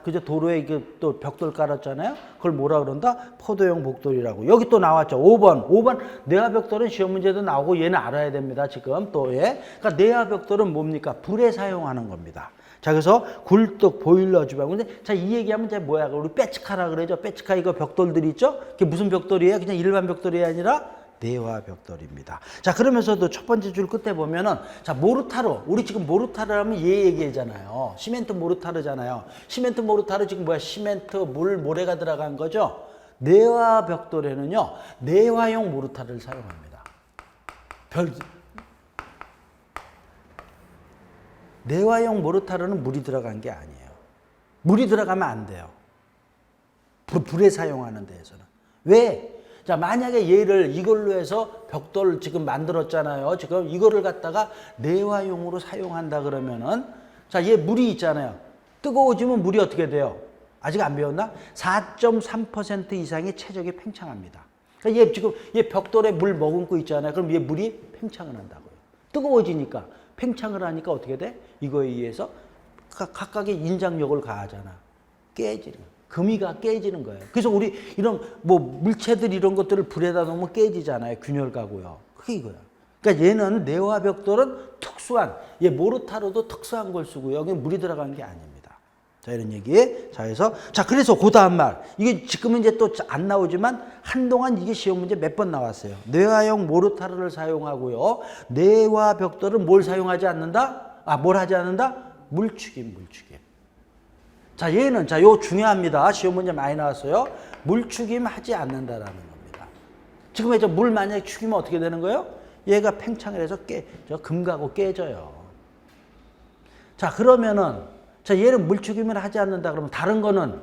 그저 도로에 또 벽돌 깔았잖아요. 그걸 뭐라 그런다? 포도형 벽돌이라고. 여기 또 나왔죠. 5번 내화 벽돌은 시험 문제도 나오고 얘는 알아야 됩니다. 지금 또 예. 그러니까 내화 벽돌은 뭡니까? 불에 사용하는 겁니다. 자, 그래서 굴뚝, 보일러 주방. 근데 자, 이 얘기하면 이제 뭐야? 우리 빼치카라 그러죠. 빼치카 이거 벽돌들이 있죠? 그게 무슨 벽돌이에요? 그냥 일반 벽돌이 아니라 내화 벽돌입니다. 자, 그러면서도 첫 번째 줄 끝에 보면은 자, 모르타르. 우리 지금 모르타르 하면 얘 얘기잖아요. 시멘트 모르타르잖아요. 시멘트 모르타르 지금 뭐야? 시멘트, 물, 모래가 들어간 거죠. 내화 벽돌에는요, 내화용 모르타르를 사용합니다. 내화용 모르타르는 물이 들어간 게 아니에요. 물이 들어가면 안 돼요. 불에 사용하는 데에서는. 왜? 자, 만약에 이걸로 해서 벽돌 지금 만들었잖아요. 지금 이거를 갖다가 내화용으로 사용한다 그러면은 자, 얘 물이 있잖아요. 뜨거워지면 물이 어떻게 돼요? 아직 안 배웠나? 4.3% 이상의 최적의 팽창합니다. 그러니까 얘 벽돌에 물 머금고 있잖아요. 그럼 얘 물이 팽창을 한다고요. 뜨거워지니까 팽창을 하니까 어떻게 돼? 이거에 의해서 각각의 인장력을 가하잖아. 깨지는 거예요. 금이가 깨지는 거예요. 그래서 우리 이런 뭐 물체들 이런 것들을 불에다 놓으면 깨지잖아요. 균열 가고요. 그게 이거야. 그러니까 얘는 내화 벽돌은 특수한, 얘 모르타르도 특수한 걸 쓰고요. 여기 물이 들어간 게 아닙니다. 자, 이런 얘기. 자, 그래서 그 다음 말. 이게 지금은 이제 또 안 나오지만 한동안 이게 시험 문제 몇 번 나왔어요. 내화용 모르타르를 사용하고요. 내화 벽돌은 뭘 사용하지 않는다? 뭘 하지 않는다? 물축임, 물축임. 자, 얘는, 자, 요 중요합니다. 시험 문제 많이 나왔어요. 물축임 하지 않는다라는 겁니다. 지금 물 만약에 축이면 어떻게 되는 거예요? 얘가 팽창을 해서 금가고 깨져요. 자, 그러면은, 자, 얘는 물축임을 하지 않는다 그러면 다른 거는,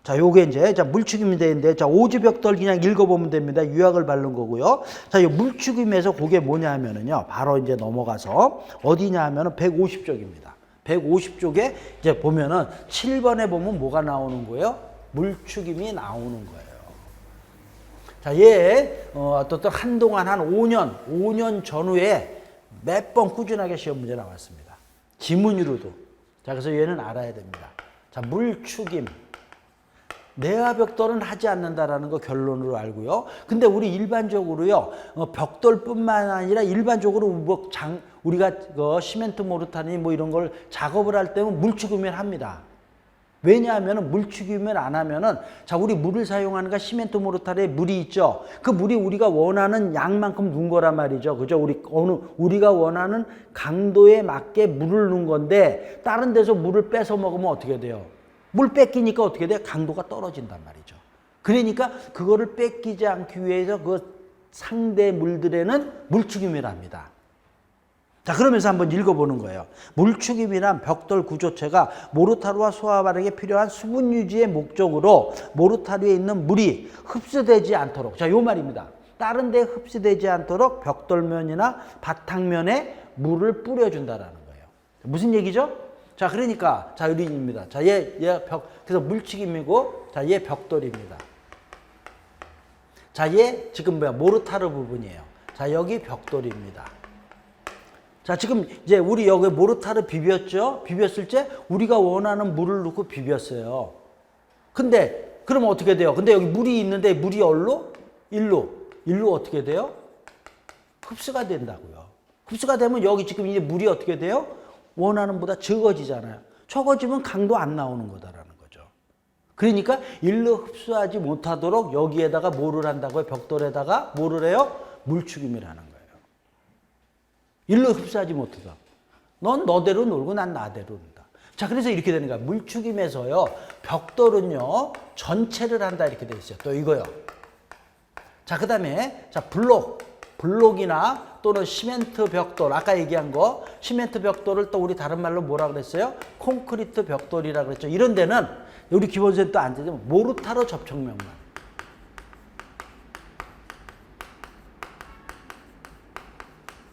자, 요게 이제, 자, 물축임이 되는데, 자, 오지벽돌 그냥 읽어보면 됩니다. 유약을 바른 거고요. 자, 이 물축임에서 그게 뭐냐 하면은요, 바로 이제 넘어가서, 어디냐 하면은 150쪽입니다. 150쪽에 이제 보면은 7번에 보면 뭐가 나오는 거예요? 물축임이 나오는 거예요. 자, 얘, 어떤 한동안 한 5년 전후에 몇 번 꾸준하게 시험 문제 나왔습니다. 지문으로도. 자, 그래서 얘는 알아야 됩니다. 자, 물축임. 내화벽돌은 하지 않는다라는 거 결론으로 알고요. 근데 우리 일반적으로요, 벽돌뿐만 아니라 일반적으로 우리가 시멘트 모르타니 뭐 이런 걸 작업을 할 때는 물축임을 합니다. 왜냐하면 물축임을 안 하면은, 자, 우리 물을 사용하는 거 시멘트 모르타리에 물이 있죠. 그 물이 우리가 원하는 양만큼 넣은 거란 말이죠. 그죠? 우리가 원하는 강도에 맞게 물을 넣은 건데, 다른 데서 물을 뺏어 먹으면 어떻게 돼요? 물 뺏기니까 어떻게 돼? 강도가 떨어진단 말이죠. 그러니까 그거를 뺏기지 않기 위해서 그 상대 물들에는 물축임을 합니다. 자, 그러면서 한번 읽어보는 거예요. 물축임이란 벽돌 구조체가 모르타르와 소화발에게 필요한 수분 유지의 목적으로 모르타르에 있는 물이 흡수되지 않도록, 자, 요 말입니다. 다른 데 흡수되지 않도록 벽돌면이나 바탕면에 물을 뿌려준다라는 거예요. 무슨 얘기죠? 자, 그러니까, 자, 의린입니다. 자, 그래서 물축임이고, 자, 얘 벽돌입니다. 자, 얘 지금 모르타르 부분이에요. 자, 여기 벽돌입니다. 자, 지금 이제 우리 여기 모르타르 비볐죠? 비볐을 때 우리가 원하는 물을 넣고 비볐어요. 근데, 그러면 어떻게 돼요? 근데 여기 물이 있는데 물이 어디로? 일로 어떻게 돼요? 흡수가 된다고요. 흡수가 되면 여기 지금 이제 물이 어떻게 돼요? 원하는 보다 적어지잖아요. 적어지면 강도 안 나오는 거다라는 거죠. 그러니까 일로 흡수하지 못하도록 여기에다가 뭐를 한다고요? 벽돌에다가 뭐를 해요? 물축임을 하는 거예요. 일로 흡수하지 못하도록. 넌 너대로 놀고 난 나대로 논다. 자, 그래서 이렇게 되는 거야. 물축임에서요, 벽돌은요, 전체를 한다 이렇게 돼 있어요. 또 이거요. 자, 그 다음에, 자, 블록이나 또는 시멘트 벽돌, 아까 얘기한 거, 시멘트 벽돌을 또 우리 다른 말로 뭐라 그랬어요? 콘크리트 벽돌이라 그랬죠. 이런 데는 우리 기본서에 또 안 되죠. 모르타르 접촉면만.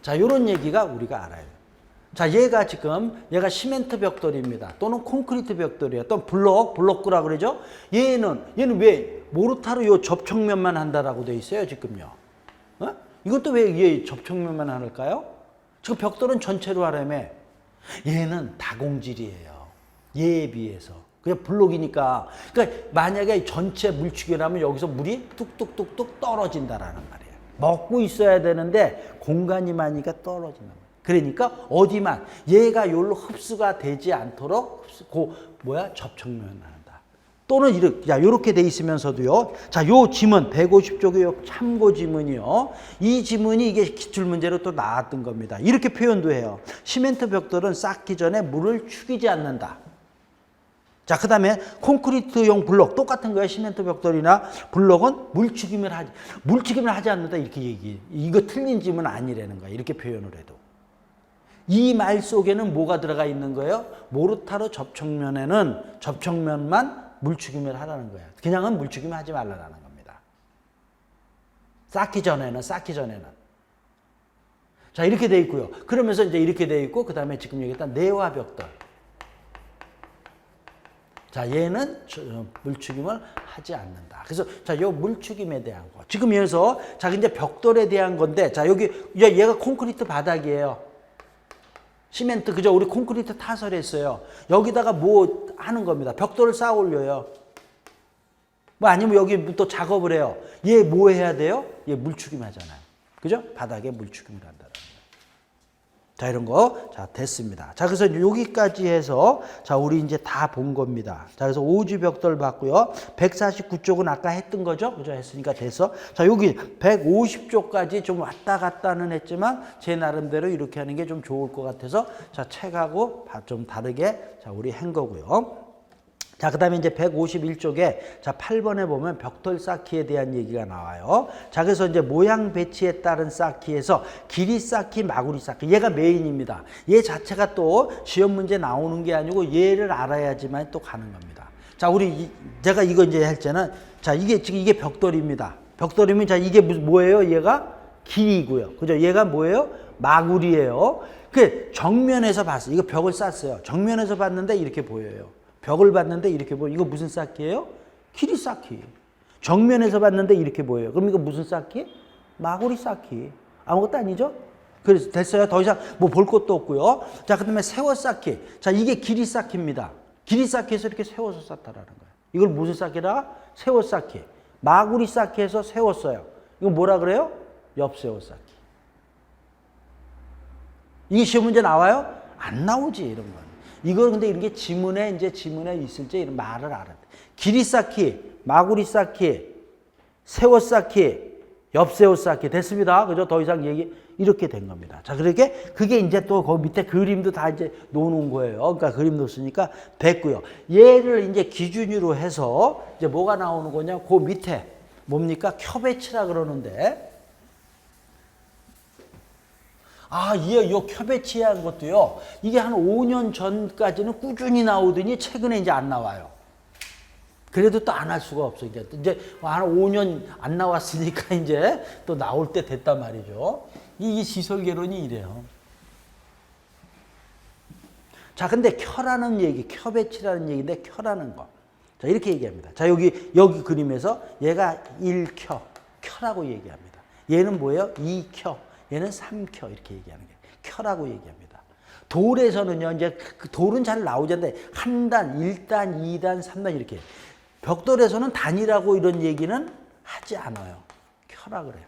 자, 요런 얘기가 우리가 알아야 돼요. 자, 얘가 시멘트 벽돌입니다. 또는 콘크리트 벽돌이에요. 또 블록구라 그러죠? 얘는 왜 모르타르 요 접촉면만 한다라고 돼 있어요, 지금요. 이것도 왜 얘 접촉면만 할까요? 지금 벽돌은 전체로 하라며. 얘는 다공질이에요. 얘에 비해서. 그냥 블록이니까. 그러니까 만약에 전체 물축이라면 여기서 물이 뚝뚝뚝뚝 떨어진다라는 말이에요. 먹고 있어야 되는데 공간이 많으니까 떨어진단 말이에요. 그러니까 어디만 얘가 요로 흡수가 되지 않도록 접촉면을 한다. 또는 이렇게 돼 있으면서도요. 자, 요 지문 150쪽의 요 참고 지문이요. 이 지문이 이게 기출 문제로 또 나왔던 겁니다. 이렇게 표현도 해요. 시멘트 벽돌은 쌓기 전에 물을 축이지 않는다. 자, 그 다음에 콘크리트용 블록 똑같은 거예요. 시멘트 벽돌이나 블록은 물축임을 하지 않는다 이렇게 얘기해. 이거 틀린 지문 아니라는 거야. 이렇게 표현을 해도. 이 말 속에는 뭐가 들어가 있는 거예요? 모르타르 접촉면만 물축임을 하라는 거예요. 그냥은 물축임 하지 말라는 겁니다. 쌓기 전에는. 자, 이렇게 돼 있고요. 그러면서 이제 이렇게 돼 있고, 그 다음에 지금 얘기했던 내화벽돌. 자, 얘는 물축임을 하지 않는다. 그래서 자, 요 물축임에 대한 거. 지금 여기서 자, 이제 벽돌에 대한 건데, 자, 여기 얘가 콘크리트 바닥이에요. 시멘트, 그죠? 우리 콘크리트 타설했어요. 여기다가 뭐 하는 겁니다. 벽돌을 쌓아 올려요. 뭐 아니면 여기 또 작업을 해요. 얘 뭐 해야 돼요? 얘 물축임 하잖아요. 그죠? 바닥에 물축임을 한다는 거예요. 자, 이런 거. 자, 됐습니다. 자, 그래서 여기까지 해서 자, 우리 이제 다 본 겁니다. 자, 그래서 오주 벽돌 봤고요. 149쪽은 아까 했던 거죠? 그죠? 했으니까 됐어. 자, 여기 150쪽까지 좀 왔다 갔다는 했지만 제 나름대로 이렇게 하는 게 좀 좋을 것 같아서 자, 책하고 좀 다르게 자, 우리 한 거고요. 자, 그 다음에 이제 151쪽에 자, 8번에 보면 벽돌 쌓기에 대한 얘기가 나와요. 자, 그래서 이제 모양 배치에 따른 쌓기에서 길이 쌓기, 마구리 쌓기. 얘가 메인입니다. 얘 자체가 또 시험 문제 나오는 게 아니고 얘를 알아야지만 또 가는 겁니다. 자, 제가 이거 이제 할 때는 자, 지금 이게 벽돌입니다. 벽돌이면 자, 이게 뭐예요? 얘가 길이고요. 그죠? 얘가 뭐예요? 마구리예요. 그 정면에서 봤어요. 이거 벽을 쌌어요. 정면에서 봤는데 이렇게 보여요. 벽을 봤는데 이렇게 보여. 이거 무슨 쌓기예요? 길이 쌓기. 정면에서 봤는데 이렇게 보여요. 그럼 이거 무슨 쌓기? 마구리 쌓기. 아무것도 아니죠? 그래서 됐어요. 더 이상 뭐 볼 것도 없고요. 자, 그다음에 세워 쌓기. 자, 이게 길이 쌓기입니다. 길이 쌓기에서 이렇게 세워서 쌓다라는 거예요. 이걸 무슨 쌓기라? 세워 쌓기. 마구리 쌓기에서 세웠어요. 이거 뭐라 그래요? 옆세워 쌓기. 이게 시험 문제 나와요? 안 나오지, 이런 건. 이걸 근데 이런 게 지문에 있을지 이런 말을 알아야 돼. 길이 쌓기, 마구리 쌓기, 세워 쌓기, 옆세워 쌓기 됐습니다. 그죠? 더 이상 이렇게 된 겁니다. 자, 그게 이제 또 그 밑에 그림도 다 이제 놓는 거예요. 그러니까 그림도 쓰니까 됐고요. 얘를 이제 기준으로 해서 이제 뭐가 나오는 거냐? 그 밑에 뭡니까? 켜배치라 그러는데. 이 켜배치한 것도요. 이게 한 5년 전까지는 꾸준히 나오더니 최근에 이제 안 나와요. 그래도 또 안 할 수가 없어. 이제 한 5년 안 나왔으니까 이제 또 나올 때 됐단 말이죠. 이 시설개론이 이래요. 자, 근데 켜라는 얘기, 켜배치라는 얘기인데 켜라는 거. 자, 이렇게 얘기합니다. 자, 여기 그림에서 얘가 1켜, 켜라고 얘기합니다. 얘는 뭐예요? 2켜. 얘는 3켜 이렇게 얘기하는 거예요. 켜라고 얘기합니다. 돌에서는요, 이제 그 돌은 잘 나오지 않는데 한 단, 1단, 2단, 3단 이렇게. 벽돌에서는 단이라고 이런 얘기는 하지 않아요. 켜라 그래요.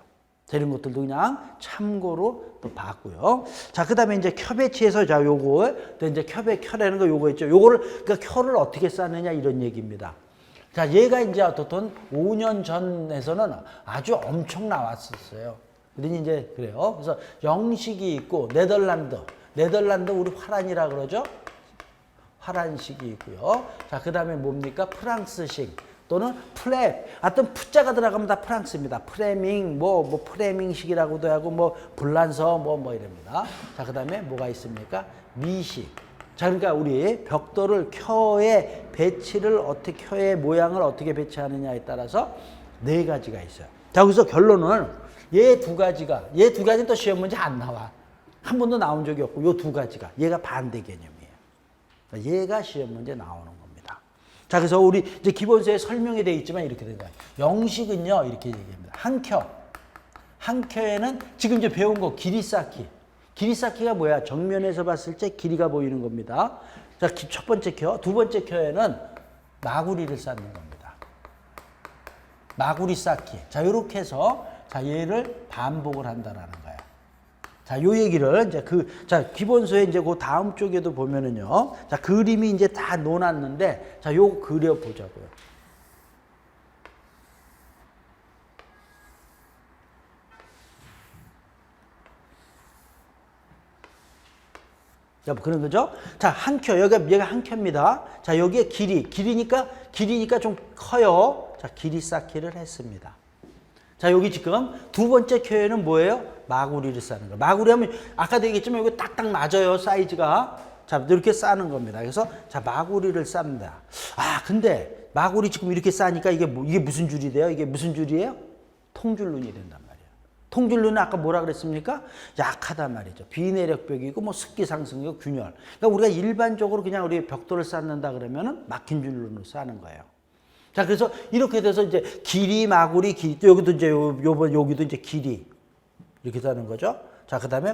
자, 이런 것들도 그냥 참고로 또 봤고요. 자, 그 다음에 이제 켜배치에서 자, 요거, 또 이제 켜라는 거 요거 있죠. 요거를, 그러니까 켜를 어떻게 쌓느냐 이런 얘기입니다. 자, 얘가 이제 어떻든 5년 전에서는 아주 엄청 나왔었어요. 그러니 이제 그래요. 그래서 영식이 있고 네덜란드 우리 화란이라 그러죠. 화란식이 있고요. 자, 그 다음에 뭡니까? 프랑스식 또는 하여튼 푸자가 들어가면 다 프랑스입니다. 프레밍 뭐 프레밍식이라고도 하고 뭐 불란서 뭐 이랍니다. 자, 그 다음에 뭐가 있습니까? 미식. 자, 그러니까 우리 벽돌을 켜의 배치를 켜의 모양을 어떻게 배치하느냐에 따라서 4가지가 있어요. 자, 그래서 결론은 얘 두 가지는 또 시험 문제 안 나와. 한 번도 나온 적이 없고, 요 2가지가. 얘가 반대 개념이에요. 그러니까 얘가 시험 문제 나오는 겁니다. 자, 그래서 우리 이제 기본서에 설명이 되어 있지만 이렇게 된 거예요. 영식은요, 이렇게 얘기합니다. 한 켜에는 지금 이제 배운 거 길이 쌓기. 길이 쌓기가 뭐야? 정면에서 봤을 때 길이가 보이는 겁니다. 자, 첫 번째 켜. 두 번째 켜에는 마구리를 쌓는 겁니다. 마구리 쌓기. 자, 요렇게 해서 자, 얘를 반복을 한다라는 거예요. 자, 요 얘기를 이제 기본서에 이제 그 다음 쪽에도 보면은요. 자, 그림이 이제 다 놓았는데 자, 요 그려보자고요. 그런 거죠? 자, 한 켜. 얘가 한 켜입니다. 자, 여기에 길이니까 좀 커요. 자, 길이 쌓기를 했습니다. 자, 여기 지금 두 번째 켜에는 뭐예요? 마구리를 쌓는 거예요. 마구리 하면 아까도 얘기했지만 이거 딱딱 맞아요. 사이즈가. 자, 이렇게 쌓는 겁니다. 그래서 자, 마구리를 쌓는다. 근데 마구리 지금 이렇게 쌓으니까 이게 무슨 줄이 돼요? 이게 무슨 줄이에요? 통줄눈이 된단 말이에요. 통줄눈은 아까 뭐라 그랬습니까? 약하단 말이죠. 비내력벽이고 뭐 습기 상승이고 균열. 그러니까 우리가 일반적으로 그냥 우리 벽돌을 쌓는다 그러면은 막힌 줄눈으로 쌓는 거예요. 자, 그래서 이렇게 돼서 이제 길이, 마구리, 또 여기도 이제 여기도 이제 길이 이렇게 쌓는 거죠. 자, 그 다음에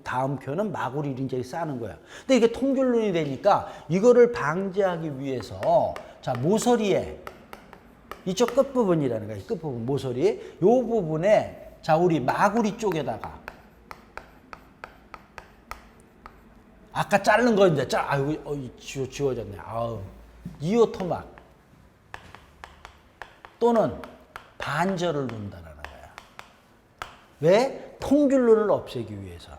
다음 켜는 마구리를 이제 쌓는 거예요. 근데 이게 통줄눈이 되니까 이거를 방지하기 위해서 자, 모서리에 이쪽 끝부분이라는 거예요. 끝부분, 모서리. 요 부분에 자, 우리 마구리 쪽에다가 아까 자른 거인데, 아이고, 지워졌네. 아우. 2호 토막. 또는 반절을 놓는다는 거야. 왜? 통줄론을 없애기 위해서.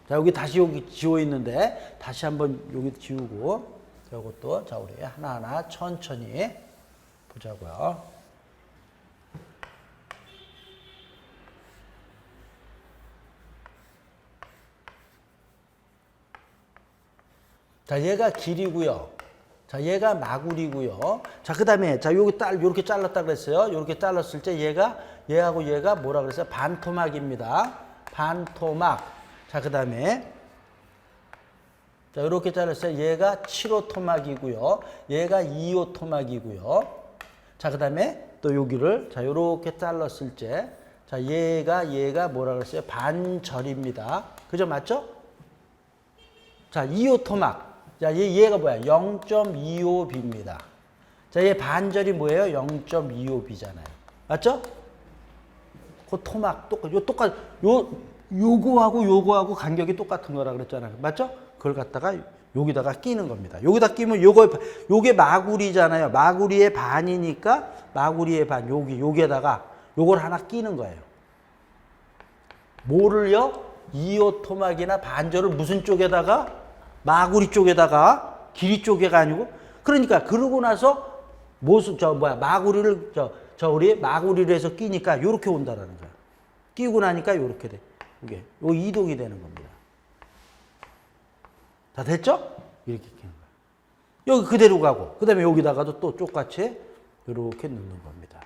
자, 여기 다시 여기 지워 있는데, 다시 한번 여기 지우고, 이것도, 자, 우리 하나하나 천천히 보자고요. 자, 얘가 길이고요. 자, 얘가 마구리고요. 자, 그 다음에, 자, 요렇게 잘랐다 그랬어요. 요렇게 잘랐을 때 얘하고 얘가 뭐라 그랬어요? 반토막입니다. 반토막. 자, 그 다음에, 자, 요렇게 잘랐어요. 얘가 7호 토막이고요. 얘가 2호 토막이고요. 자, 그 다음에 또 여기를, 자, 요렇게 잘랐을 때, 자, 얘가 뭐라 그랬어요? 반절입니다. 그죠? 맞죠? 자, 2호 토막. 자, 얘가 뭐야? 0.25b입니다. 자, 얘 반절이 뭐예요? 0.25b잖아요. 맞죠? 그 토막, 요거하고 간격이 똑같은 거라 그랬잖아요. 맞죠? 그걸 갖다가 여기다가 끼는 겁니다. 여기다 끼면 요게 마구리잖아요. 마구리의 반이니까 마구리의 반, 여기에다가 요걸 하나 끼는 거예요. 뭐를요? 2호 토막이나 반절을 무슨 쪽에다가? 마구리 쪽에다가, 길이 쪽에가 아니고. 그러니까 그러고 나서 마구리를 우리 마구리를 해서 끼니까 요렇게 온다라는 거야. 끼고 나니까 요렇게 돼. 이게 요 이동이 되는 겁니다. 다 됐죠? 이렇게 끼는 거야. 여기 그대로 가고, 그 다음에 여기다가도 또 똑같이 요렇게 넣는 겁니다.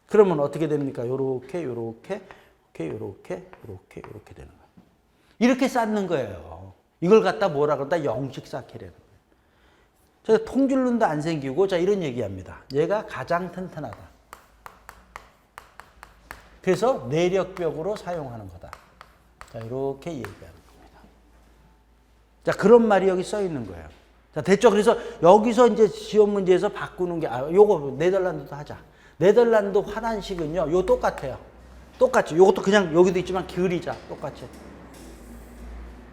그러면 어떻게 됩니까? 요렇게 되는 거예요. 이렇게 쌓는 거예요. 이걸 갖다 뭐라 그러다 영식 쌓기라는 거예요. 제가 통줄론도 안 생기고, 자, 이런 얘기합니다. 얘가 가장 튼튼하다. 그래서 내력벽으로 사용하는 거다. 자, 이렇게 얘기하는 겁니다. 자, 그런 말이 여기 써 있는 거예요. 자, 됐죠? 그래서 여기서 이제 시험 문제에서 바꾸는 게, 요거 네덜란드도 하자. 네덜란드 화단식은요, 요 똑같아요. 똑같이. 요것도 그냥 여기도 있지만 그리자. 똑같이.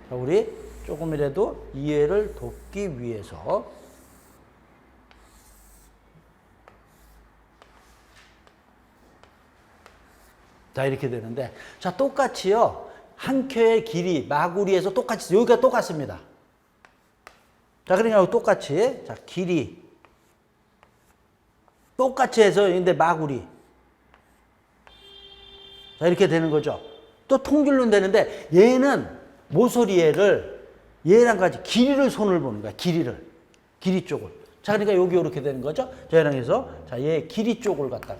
자, 우리 조금이라도 이해를 돕기 위해서 자, 이렇게 되는데, 자, 똑같이요. 한 켜의 길이 마구리에서 똑같이 여기가 똑같습니다. 자, 그러니까 똑같이, 자, 길이 똑같이 해서 근데 마구리, 자, 이렇게 되는 거죠. 또 통줄론 되는데, 얘는 모서리를 얘랑 같이 길이를 손을 보는 거야. 길이 쪽을. 자, 그러니까 여기 이렇게 되는 거죠. 자, 얘랑 해서, 자, 얘 길이 쪽을 갖다가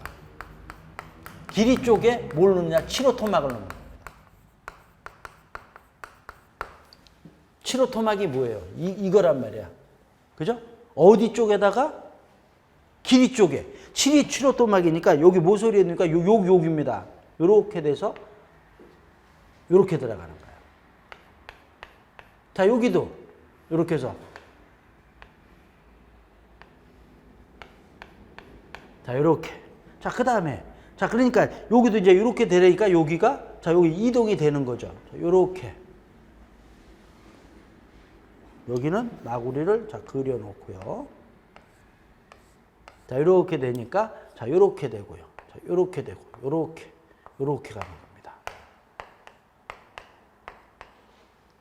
길이 쪽에 뭘 넣느냐? 7호 토막을 넣는 겁니다. 7호 토막이 뭐예요? 이거란 말이야. 그죠? 어디 쪽에다가? 길이 쪽에. 7호 토막이니까 여기 모서리에 있으니까 여기입니다. 요렇게 돼서 요렇게 들어가는 거예요. 자, 여기도 요렇게 해서, 자, 요렇게. 자, 그 다음에, 자, 그러니까 여기도 이제 요렇게 되니까 여기가, 자, 여기 이동이 되는 거죠. 자, 요렇게. 여기는 마구리를, 자, 그려놓고요. 자, 요렇게 되니까, 자, 요렇게 되고요. 자, 요렇게 되고, 요렇게 가는 겁니다.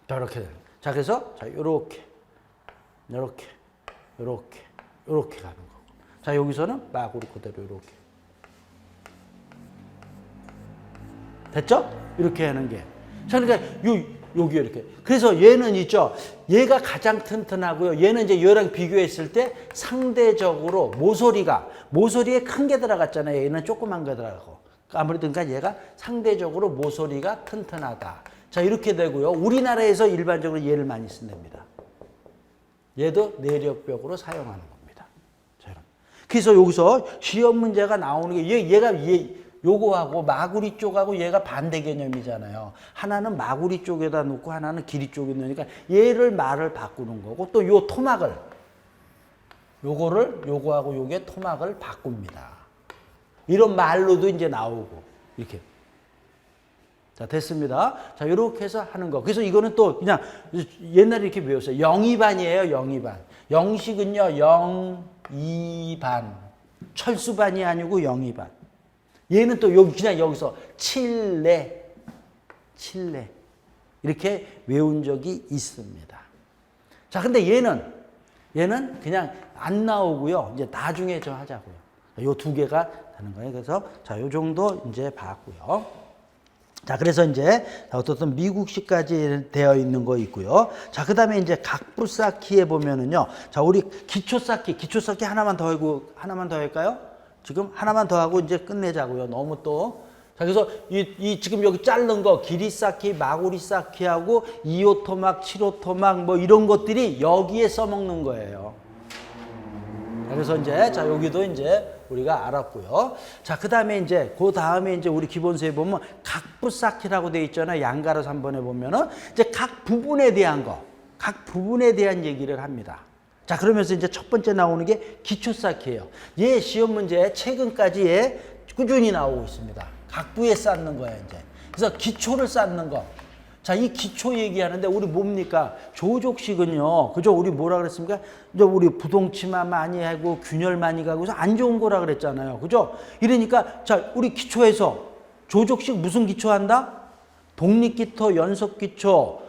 자, 이렇게 되는 거예요. 자, 그래서, 자, 요렇게 가는 거고. 자, 여기서는 마구리 그대로 요렇게. 됐죠? 이렇게 하는 게. 자, 그러니까 여기 이렇게. 그래서 얘는 있죠. 얘가 가장 튼튼하고요. 얘는 이제 얘랑 비교했을 때 상대적으로 모서리에 큰 게 들어갔잖아요. 얘는 조그만 게 들어가고. 아무래도 그러니까 얘가 상대적으로 모서리가 튼튼하다. 자, 이렇게 되고요. 우리나라에서 일반적으로 얘를 많이 쓴답니다. 얘도 내력벽으로 사용하는 겁니다. 자, 그래서 여기서 시험 문제가 나오는 게 얘가 요거하고 마구리 쪽하고 얘가 반대 개념이잖아요. 하나는 마구리 쪽에다 놓고 하나는 길이 쪽에 놓으니까 얘를 말을 바꾸는 거고, 또 요 토막을 요거하고 요게 토막을 바꿉니다. 이런 말로도 이제 나오고 이렇게. 자, 됐습니다. 자, 요렇게 해서 하는 거. 그래서 이거는 또 그냥 옛날에 이렇게 배웠어요. 영이반이에요, 영이반. 영식은요, 0, 2반. 철수반이 아니고 영이반. 얘는 또 여기 그냥 여기서 칠레 이렇게 외운 적이 있습니다. 자, 근데 얘는 그냥 안 나오고요. 이제 나중에 좀 하자고요. 요 두 개가 되는 거예요. 그래서 자, 요 정도 이제 봤고요. 자, 그래서 이제 어떤 미국식까지 되어 있는 거 있고요. 자, 그 다음에 이제 각부 쌓기에 보면은요. 자, 우리 기초 쌓기 하나만 더 할까요? 지금 하나만 더 하고 이제 끝내자고요. 너무 또. 자, 그래서 이 지금 여기 자른 거 길이 쌓기, 마구리 쌓기하고 2호 토막, 7호 토막 뭐 이런 것들이 여기에 써먹는 거예요. 그래서 이제 자, 여기도 이제 우리가 알았고요. 자, 그 다음에 이제 우리 기본서에 보면 각부 쌓기라고 되어 있잖아요. 양가로 3번에 보면은 이제 각 부분에 대한 얘기를 합니다. 자, 그러면서 이제 첫 번째 나오는 게 기초 쌓기예요. 얘 시험 문제 최근까지 얘 꾸준히 나오고 있습니다. 각부에 쌓는 거야, 이제. 그래서 기초를 쌓는 거. 자, 이 기초 얘기하는데 우리 뭡니까? 조족식은요. 그죠? 우리 뭐라 그랬습니까? 이제 우리 부동치마 많이 하고 균열 많이 가고 해서 안 좋은 거라 그랬잖아요. 그죠? 이러니까 자, 우리 기초에서 조족식 무슨 기초 한다? 독립기초, 연속기초,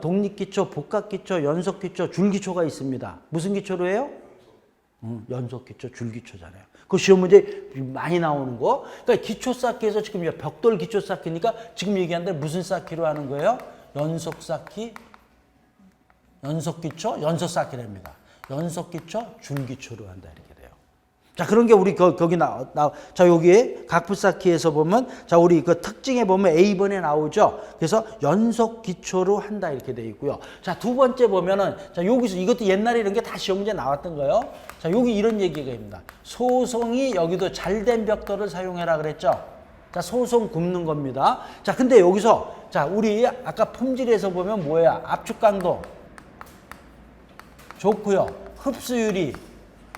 독립기초, 복합기초, 연속기초, 줄기초가 있습니다. 무슨 기초로 해요? 연속기초, 줄기초잖아요. 그 시험 문제 많이 나오는 거. 그러니까 기초 쌓기에서 지금 벽돌 기초 쌓기니까 지금 얘기한 대로 무슨 쌓기로 하는 거예요? 연속 쌓기, 연속 기초, 연속 쌓기랍니다. 연속 기초, 줄기초로 한다 이렇게 돼요. 자, 그런 게 우리 거기 자, 여기에 각부 쌓기에서 보면 자, 우리 그 특징에 보면 A번에 나오죠. 그래서 연속 기초로 한다 이렇게 돼 있고요. 자, 두 번째 보면은 자, 여기서 이것도 옛날에 이런 게 다 시험 문제 나왔던 거예요. 자, 여기 이런 얘기가 있습니다. 소송이 여기도 잘된 벽돌을 사용해라 그랬죠. 자, 소송 굽는 겁니다. 자, 근데 여기서 자, 우리 아까 품질에서 보면 뭐야? 압축 강도 좋고요. 흡수율이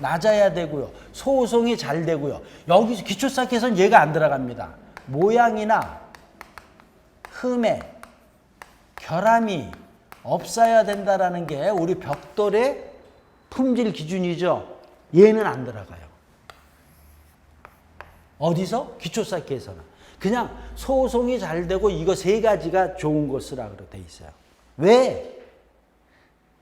낮아야 되고요. 소송이 잘 되고요. 여기서 기초 쌓기에서는 얘가 안 들어갑니다. 모양이나 흠에 결함이 없어야 된다라는 게 우리 벽돌의 품질 기준이죠. 얘는 안 들어가요. 어디서? 기초 쌓기에서는. 그냥 소송이 잘 되고 이거 세 가지가 좋은 거 쓰라 돼 있어요. 왜?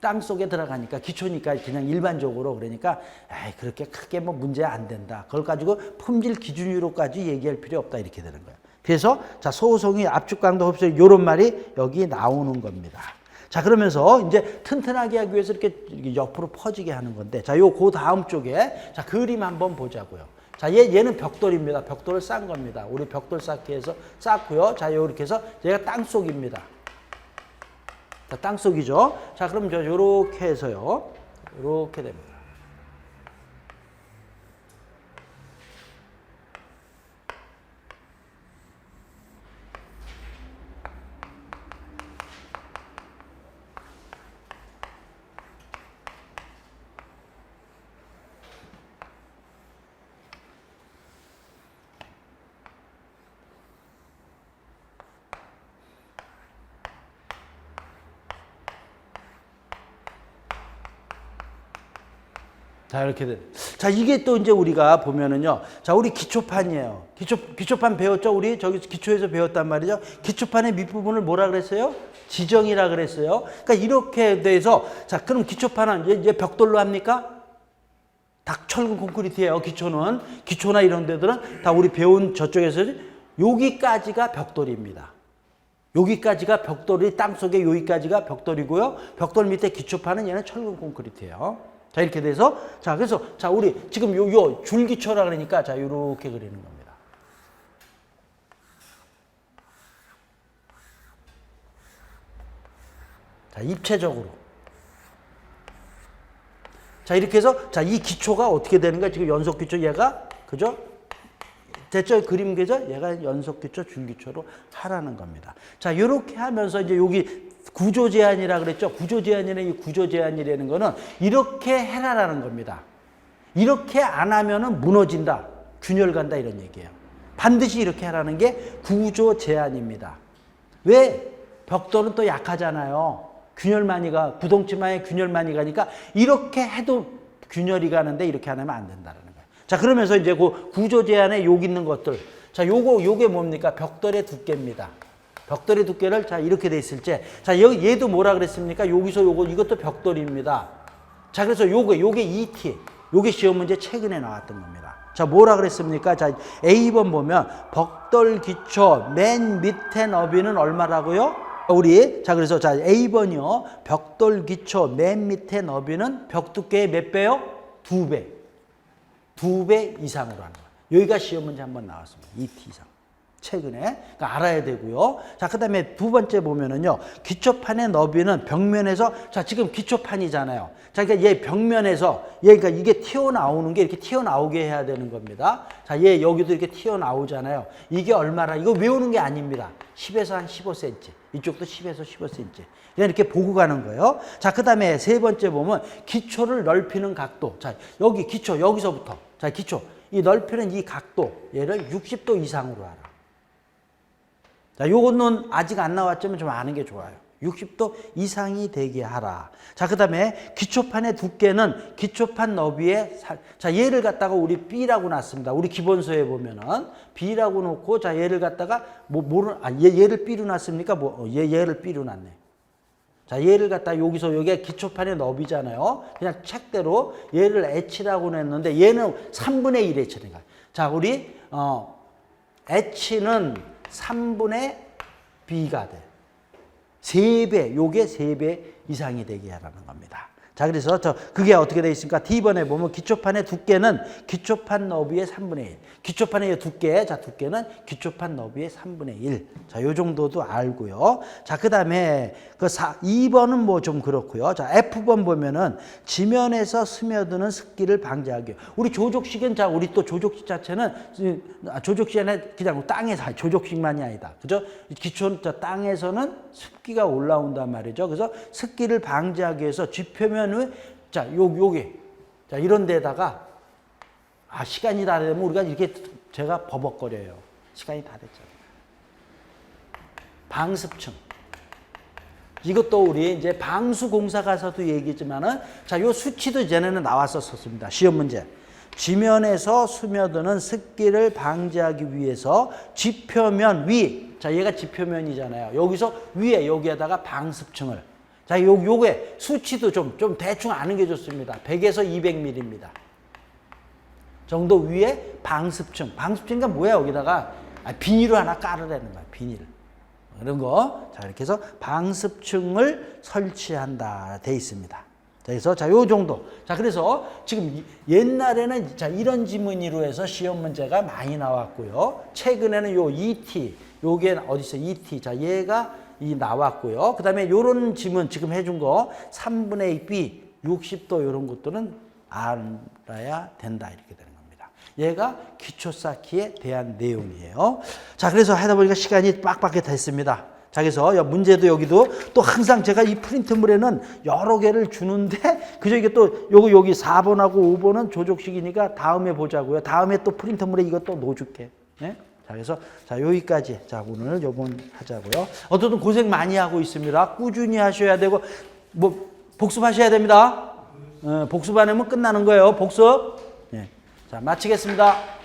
땅 속에 들어가니까 기초니까 그냥 일반적으로 그러니까 에이, 그렇게 크게 뭐 문제 안 된다. 그걸 가지고 품질 기준으로까지 얘기할 필요 없다 이렇게 되는 거예요. 그래서 자, 소송이 압축 강도 흡수 이런 말이 여기 나오는 겁니다. 자, 그러면서 이제 튼튼하게 하기 위해서 이렇게 옆으로 퍼지게 하는 건데 자, 그 다음 쪽에 자, 그림 한번 보자고요. 자, 얘는 벽돌입니다. 벽돌을 싼 겁니다. 우리 벽돌 쌓기에서 쌓고요. 자, 이렇게 해서 얘가 땅 속입니다. 자, 땅 속이죠. 자, 그럼 저 요렇게 해서요. 요렇게 됩니다. 자, 이렇게 돼. 자, 이게 또 이제 우리가 보면은요. 자, 우리 기초판이에요. 기초판 배웠죠? 우리 저기 기초에서 배웠단 말이죠. 기초판의 밑부분을 뭐라 그랬어요? 지정이라 그랬어요. 그러니까 이렇게 돼서 자, 그럼 기초판은 이제 벽돌로 합니까? 닭철근 콘크리트예요. 기초는. 기초나 이런 데들은 다 우리 배운 저쪽에서 여기까지가 벽돌입니다. 여기까지가 벽돌이 땅속에 여기까지가 벽돌이고요. 벽돌 밑에 기초판은 얘는 철근 콘크리트예요. 자, 이렇게 돼서 자, 그래서 자, 우리 지금 요 줄기초라 그러니까 자, 요렇게 그리는 겁니다. 자, 입체적으로. 자, 이렇게 해서 자, 이 기초가 어떻게 되는가? 지금 연속 기초 얘가 그죠? 대체 그림 그죠? 얘가 연속 기초, 줄기초로 하라는 겁니다. 자, 요렇게 하면서 이제 여기 구조 제한이라 그랬죠. 구조 제한이라는 이 구조 제한이라는 거는 이렇게 해라라는 겁니다. 이렇게 안 하면은 무너진다. 균열 간다 이런 얘기예요. 반드시 이렇게 하라는 게 구조 제한입니다. 왜? 벽돌은 또 약하잖아요. 균열만이가, 구동치만에 균열만이 가니까 이렇게 해도 균열이 가는데 이렇게 안 하면 안 된다는 거예요. 자, 그러면서 이제 그 구조 제한에 여기 있는 것들. 자, 요게 뭡니까? 벽돌의 두께입니다. 벽돌의 두께를 자, 이렇게 돼 있을 때. 자, 얘도 뭐라 그랬습니까? 여기서 이것도 벽돌입니다. 자, 그래서 요게 ET. 요게 시험 문제 최근에 나왔던 겁니다. 자, 뭐라 그랬습니까? 자, A번 보면 벽돌 기초 맨 밑에 너비는 얼마라고요? 자, 그래서 자, A번이요. 벽돌 기초 맨 밑에 너비는 벽 두께의 몇 배요? 2배. 2배 이상으로 하는 거예요. 여기가 시험 문제 한번 나왔습니다. 2T 이상. 최근에. 그러니까 알아야 되고요. 자, 그 다음에 두 번째 보면은요. 기초판의 너비는 벽면에서, 자, 지금 기초판이잖아요. 자, 그러니까 얘 벽면에서, 그러니까 이게 튀어나오는 게 이렇게 튀어나오게 해야 되는 겁니다. 자, 얘 여기도 이렇게 튀어나오잖아요. 이게 얼마나, 이거 외우는 게 아닙니다. 10에서 한 15cm. 이쪽도 10에서 15cm. 그냥 이렇게 보고 가는 거예요. 자, 그 다음에 세 번째 보면 기초를 넓히는 각도. 자, 여기 기초, 여기서부터. 자, 기초. 이 넓히는 이 각도. 얘를 60도 이상으로 하라. 자, 요거는 아직 안 나왔지만 좀 아는 게 좋아요. 60도 이상이 되게 하라. 자, 그 다음에 기초판의 두께는 기초판 너비에 자, 얘를 갖다가 우리 B라고 놨습니다. 우리 기본서에 보면은 B라고 놓고, 자, 얘를 갖다가 얘를 B로 놨습니까? 얘를 B로 놨네. 자, 얘를 갖다 여기서 여기가 기초판의 너비잖아요. 그냥 책대로 얘를 H라고 냈는데 얘는 3분의 1 H니까. 자, 우리 H는 3분의 B가 돼. 3배, 요게 3배 이상이 되게 하라는 겁니다. 자, 그래서 그게 어떻게 되어 있습니까? D번에 보면 기초판의 두께는 기초판 너비의 3분의 1. 기초판의 두께, 자, 두께는 기초판 너비의 3분의 1. 자, 요 정도도 알고요. 자, 그 다음에 2번은 뭐 좀 그렇고요. 자, F번 보면은 지면에서 스며드는 습기를 방지하기. 우리 조족식은, 자, 우리 또 조족식 자체는, 조족식에는 그냥 땅에서, 조족식만이 아니다. 그죠? 기초, 땅에서는 습기가 올라온단 말이죠. 그래서 습기를 방지하기 위해서 쥐표면을, 자, 요게, 자, 이런 데다가, 시간이 다 되면 우리가 이렇게 제가 버벅거려요. 시간이 다 됐잖아요. 방습층. 이것도 우리 이제 방수공사 가서도 얘기했지만은, 자, 요 수치도 이전에는 나왔었습니다. 시험 문제. 지면에서 스며드는 습기를 방지하기 위해서 지표면 위, 자, 얘가 지표면이잖아요. 여기서 위에, 여기에다가 방습층을. 자, 요게 수치도 좀 대충 아는 게 좋습니다. 100에서 200mm입니다. 정도 위에 방습층. 방습층이가 뭐야? 여기다가 비닐을 하나 깔으라는 거야. 비닐. 이런 거. 자, 이렇게 해서 방습층을 설치한다. 돼 있습니다. 자, 그래서 자, 요 정도. 자, 그래서 지금 옛날에는 자, 이런 지문으로 해서 시험 문제가 많이 나왔고요. 최근에는 요 ET. 요게 어디서 ET. 자, 얘가 나왔고요. 그 다음에 요런 지문 지금 해준 거 3분의 2 B 60도 이런 것들은 알아야 된다. 이렇게 되는 겁니다. 얘가 기초 쌓기에 대한 내용이에요. 자, 그래서 하다 보니까 시간이 빡빡하게 됐습니다. 자, 그래서 문제도 여기도 또 항상 제가 이 프린트물에는 여러 개를 주는데 그저 이게 또 여기 4번하고 5번은 조족식이니까 다음에 보자고요. 다음에 또 프린트물에 이것도 넣어줄게. 네? 자, 그래서 자, 여기까지. 자, 오늘 요번 하자고요. 어쨌든 고생 많이 하고 있습니다. 꾸준히 하셔야 되고 뭐 복습하셔야 됩니다. 복습 안 하면 끝나는 거예요. 복습. 네. 자, 마치겠습니다.